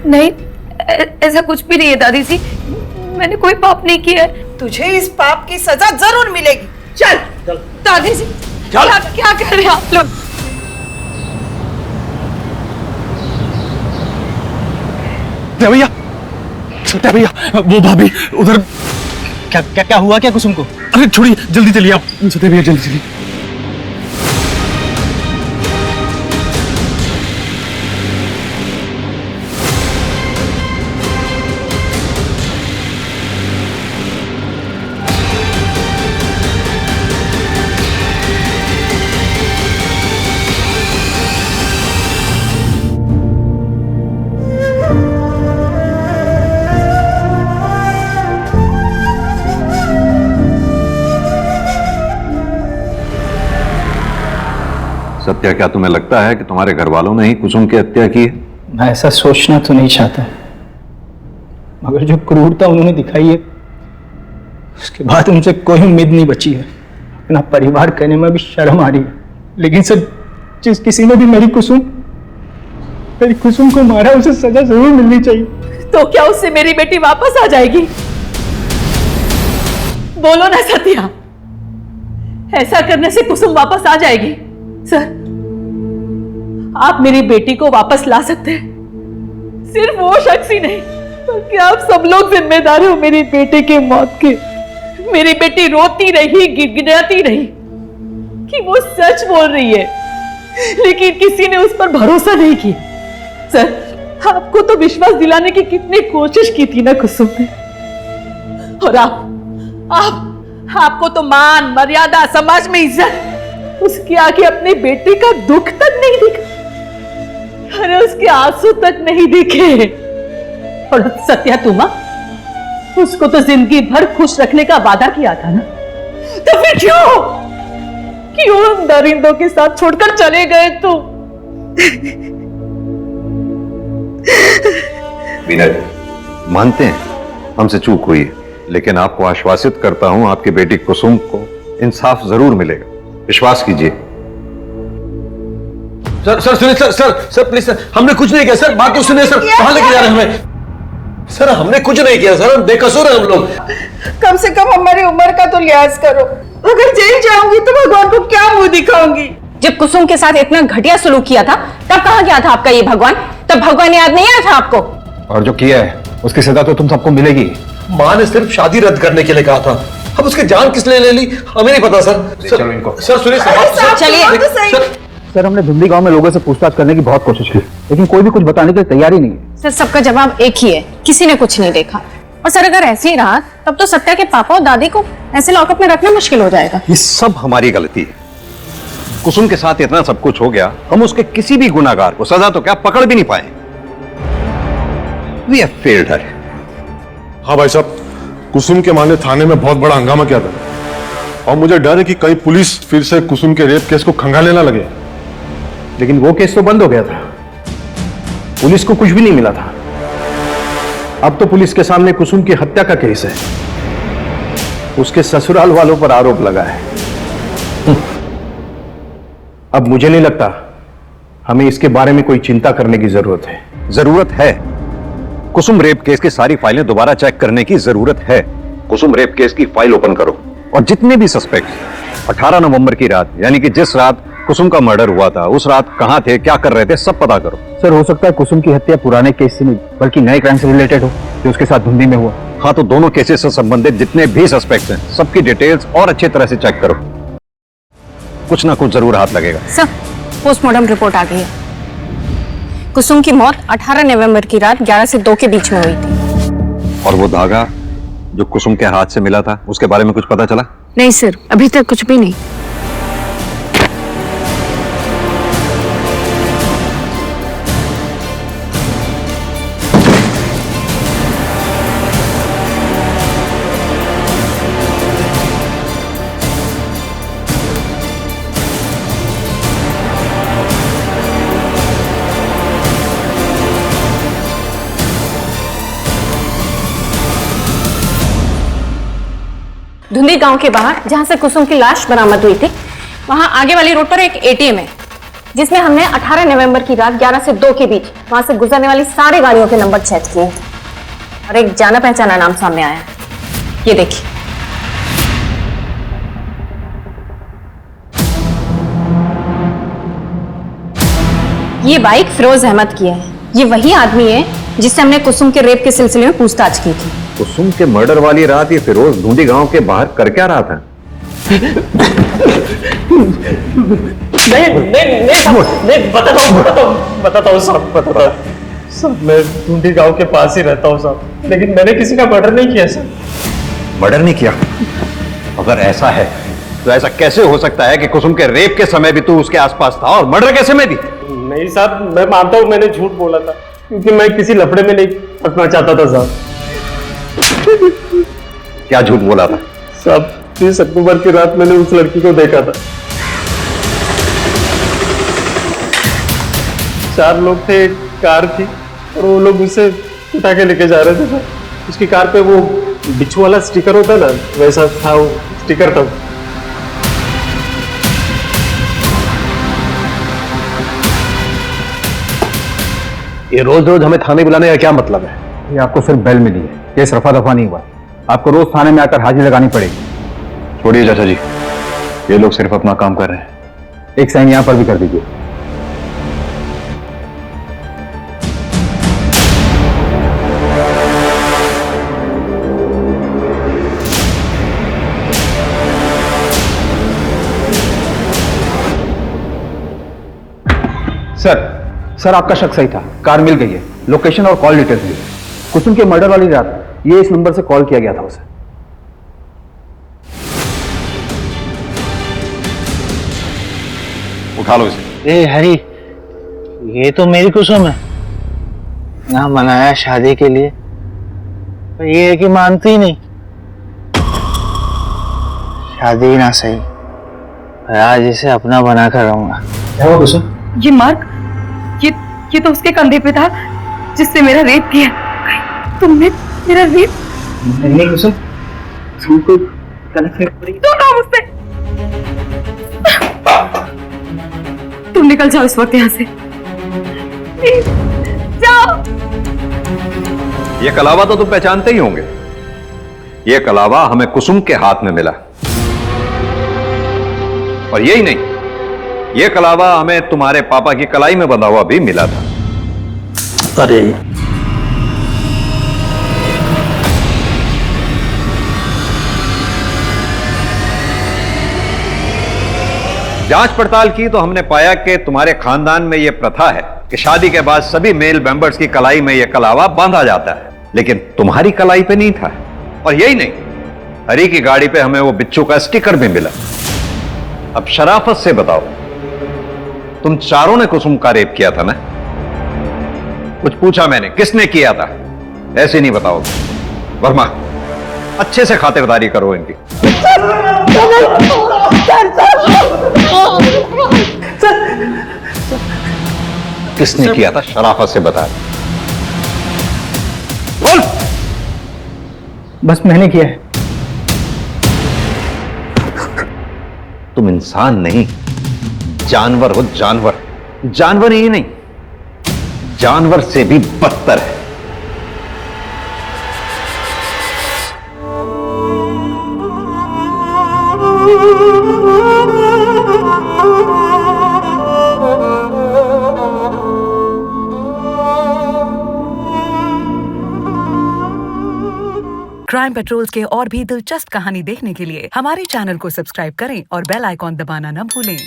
नहीं, ऐसा कुछ भी नहीं है दादी जी, मैंने कोई पाप नहीं किया है। तुझे इस पाप की सजा जरूर मिलेगी। चल दादी जी, क्या कर रहे हैं आप लोग? भैया, सत्या भैया, वो भाभी उधर। क्या क्या क्या हुआ क्या कुसुम को? अरे छोड़िए, जल्दी चलिए आप। सत्या भैया जल्दी चलिए। सत्या, क्या तुम्हें लगता है कि तुम्हारे घर वालों ने ही कुसुम की हत्या की है? मैं ऐसा सोचना तो नहीं चाहता, मगर जो क्रूरता उन्होंने दिखाई है उसके बाद उनसे कोई उम्मीद नहीं बची है। अपना परिवार कहने में भी शर्म आ रही है। लेकिन सर, जिस किसी ने भी मेरी कुसुम को मारा, उसे सजा जरूर मिलनी चाहिए। तो क्या उससे मेरी बेटी वापस आ जाएगी? बोलो ना सत्या, ऐसा करने से कुसुम वापस आ जाएगी? सर, आप मेरी बेटी को वापस ला सकते हैं, सिर्फ वो शख्स ही नहीं बल्कि आप सब लोग जिम्मेदार हो मेरी बेटी की मौत के। मेरी बेटी रोती रही, गिड़गिड़ाती रही कि वो सच बोल रही है, लेकिन किसी ने उस पर भरोसा नहीं किया। सर, आपको तो विश्वास दिलाने की कितनी कोशिश की थी ना कुसुम ने, और आपको तो मान मर्यादा, समाज में इज्जत, उसके आगे अपने बेटे का दुख तक नहीं दिखा। अरे उसके आंसू तक नहीं दिखे। और सत्या, तुम उसको तो जिंदगी भर खुश रखने का वादा किया था ना, तो फिर क्यों उन दरिंदों के साथ छोड़कर चले गए तुम? विनय, मानते हैं हमसे चूक हुई है, लेकिन आपको आश्वासित करता हूं आपकी बेटी कुसुम को इंसाफ जरूर मिलेगा, विश्वास कीजिए। सर सुनिए, सर प्लीज सर, हमने कुछ नहीं किया सर, बात तो सुनिए सर। कहां लेके जा रहे हैं हमें? सर, हमने कुछ नहीं किया सर, हम बेकसूर हैं हम लोग। कम से कम हमारी उम्र का तो लिहाज करो। अगर जेल जाऊंगी तो भगवान को क्या मुंह दिखाऊंगी? जब कुसुम के साथ इतना घटिया सलूक किया था, तब कहाँ गया था आपका ये भगवान? तब भगवान याद नहीं आया था आपको? और जो किया है उसकी सजा तो तुम सबको मिलेगी। माँ ने सिर्फ शादी रद्द करने के लिए कहा था, अब उसकी जान किस लिए ले ली हमें नहीं पता सर। चलो इनको। सर सुनिए, चलिए। सर, हमने धुंधली गांव में लोगों से पूछताछ करने की बहुत कोशिश की, लेकिन कोई भी कुछ बताने के लिए तैयार ही नहीं है। सर, सबका जवाब एक ही है, किसी ने कुछ नहीं देखा। और सर, अगर ऐसे ही रहा तब तो सत्या के पापा और दादी को ऐसे लॉकअप में रखना मुश्किल हो जाएगा। ये सब हमारी गलती है। कुसुम के साथ इतना सब कुछ हो गया, हम उसके किसी भी गुनाहगार को सजा तो क्या पकड़ भी नहीं पाए। We have failed her. हाँ भाई साहब, कुसुम के मां ने थाने में बहुत बड़ा हंगामा किया था, और मुझे डर है कि कहीं पुलिस फिर से कुसुम के रेप केस को खंगालने ना लगे। लेकिन वो केस तो बंद हो गया था, पुलिस को कुछ भी नहीं मिला था। अब तो पुलिस के सामने कुसुम की हत्या का केस है, उसके ससुराल वालों पर आरोप लगा है। अब मुझे नहीं लगता हमें इसके बारे में कोई चिंता करने की जरूरत है। जरूरत है। कुसुम रेप केस की सारी फाइलें दोबारा चेक करने की जरूरत है। कुसुम रेप केस की फाइल ओपन करो और जितने भी सस्पेक्ट 18 नवंबर की रात, यानी कि जिस रात कुसुम का मर्डर हुआ था, उस रात कहां थे, क्या कर रहे थे, सब पता करो। सर, हो सकता है कुसुम की हत्या पुराने केस से नहीं बल्कि नए क्राइम से रिलेटेड हो, जो उसके साथ धुंधी में हुआ। हाँ, तो दोनों केसेस से संबंधित जितने भी सस्पेक्ट हैं, सबकी डिटेल्स और अच्छी तरह से चेक करो, कुछ ना कुछ जरूर हाथ लगेगा। सर, पोस्टमार्टम रिपोर्ट आ गई है। कुसुम की मौत 18 नवंबर की रात 11 से 2 के बीच में हुई थी। और वो धागा जो कुसुम के हाथ से मिला था, उसके बारे में कुछ पता चला? नहीं सर, अभी तक कुछ भी नहीं। धुंधी गांव के बाहर जहां से कुसुम की लाश बरामद हुई थी, वहां आगे वाली रोड पर एक एटीएम है। जिसमें हमने 18 नवंबर की रात 11 से 2 के बीच वहां से गुजरने वाली सारी गाड़ियों के नंबर चेक किए और एक जाना पहचाना नाम सामने आया। ये देखिए, ये बाइक फिरोज अहमद की है। ये वही आदमी है जिससे हमने कुसुम के रेप के सिलसिले में पूछताछ की थी। कुसुम के मर्डर वाली रात ये फिरोज ढूंढी गांव के बाहर कर क्या रहा था? नहीं बताता हूँ साहब, मैं ढूंढी गांव के पास ही रहता हूँ साहब, लेकिन मैंने किसी का मर्डर नहीं किया सर। मर्डर नहीं किया? अगर ऐसा है तो ऐसा कैसे हो सकता है कि कुसुम के रेप के समय भी तू उसके आसपास था और मर्डर के समय भी? नहीं साहब, मैं मानता हूँ मैंने झूठ बोला था, क्योंकि मैं किसी लफड़े में नहीं फंसना चाहता था साहब। क्या झूठ बोला था? साहब 30 अक्टूबर की रात मैंने उस लड़की को देखा था। 4 लोग थे, एक कार थी और वो लोग उसे उठा के लेके जा रहे थे सर। उसकी कार पे वो बिच्छू वाला स्टिकर होता है ना, वैसा था वो स्टिकर था। ये रोज रोज हमें थाने बुलाने का क्या मतलब है? ये आपको सिर्फ बेल मिली है, केस रफा दफा नहीं हुआ। आपको रोज थाने में आकर हाजिरी लगानी पड़ेगी। छोड़िए चाचा जी, ये लोग सिर्फ अपना काम कर रहे हैं। एक साइन यहां पर भी कर दीजिए। सर आपका शक सही था, कार मिल गई है, लोकेशन और कॉल डिटेल्स मिली। कुसुम के मर्डर वाली रात ये इस नंबर से कॉल किया गया था उसे। उठा लो इसे। ए हरी, ये तो मेरी कुसुम है ना, मनाया शादी के लिए, पर ये है कि मानती ही नहीं। शादी ही ना सही, पर आज इसे अपना बनाकर रहूंगा। क्या हुआ कुसुम? ये मार्क, ये तो उसके कंधे पे था जिसने मेरा रेप किया। तुमने मेरा रेप? नहीं कुसुम, तुमको तो ना मुझसे। तुम निकल जाओ इस वक्त यहाँ से, प्लीज जाओ। ये कलावा तो तुम पहचानते ही होंगे। ये कलावा हमें कुसुम के हाथ में मिला, और यही नहीं, ये कलावा हमें तुम्हारे पापा की कलाई में बंधा हुआ भी मिला था। अरे जांच पड़ताल की तो हमने पाया कि तुम्हारे खानदान में यह प्रथा है कि शादी के बाद सभी मेल मेंबर्स की कलाई में यह कलावा बांधा जाता है, लेकिन तुम्हारी कलाई पे नहीं था। और यही नहीं, हरी की गाड़ी पे हमें वो बिच्छू का स्टिकर भी मिला। अब शराफत से बताओ, तुम चारों ने कुसुम का रेप किया था ना? कुछ पूछा मैंने, किसने किया था? ऐसे नहीं बताओगे। वर्मा, अच्छे से खातिरदारी करो इनकी। किसने किया था? शराफत से बता। बोल। बस मैंने किया है। तुम इंसान नहीं, जानवर हो, जानवर। जानवर ही नहीं, जानवर से भी बदतर है। क्राइम पेट्रोल्स के और भी दिलचस्प कहानी देखने के लिए हमारे चैनल को सब्सक्राइब करें और बेल आइकॉन दबाना न भूलें।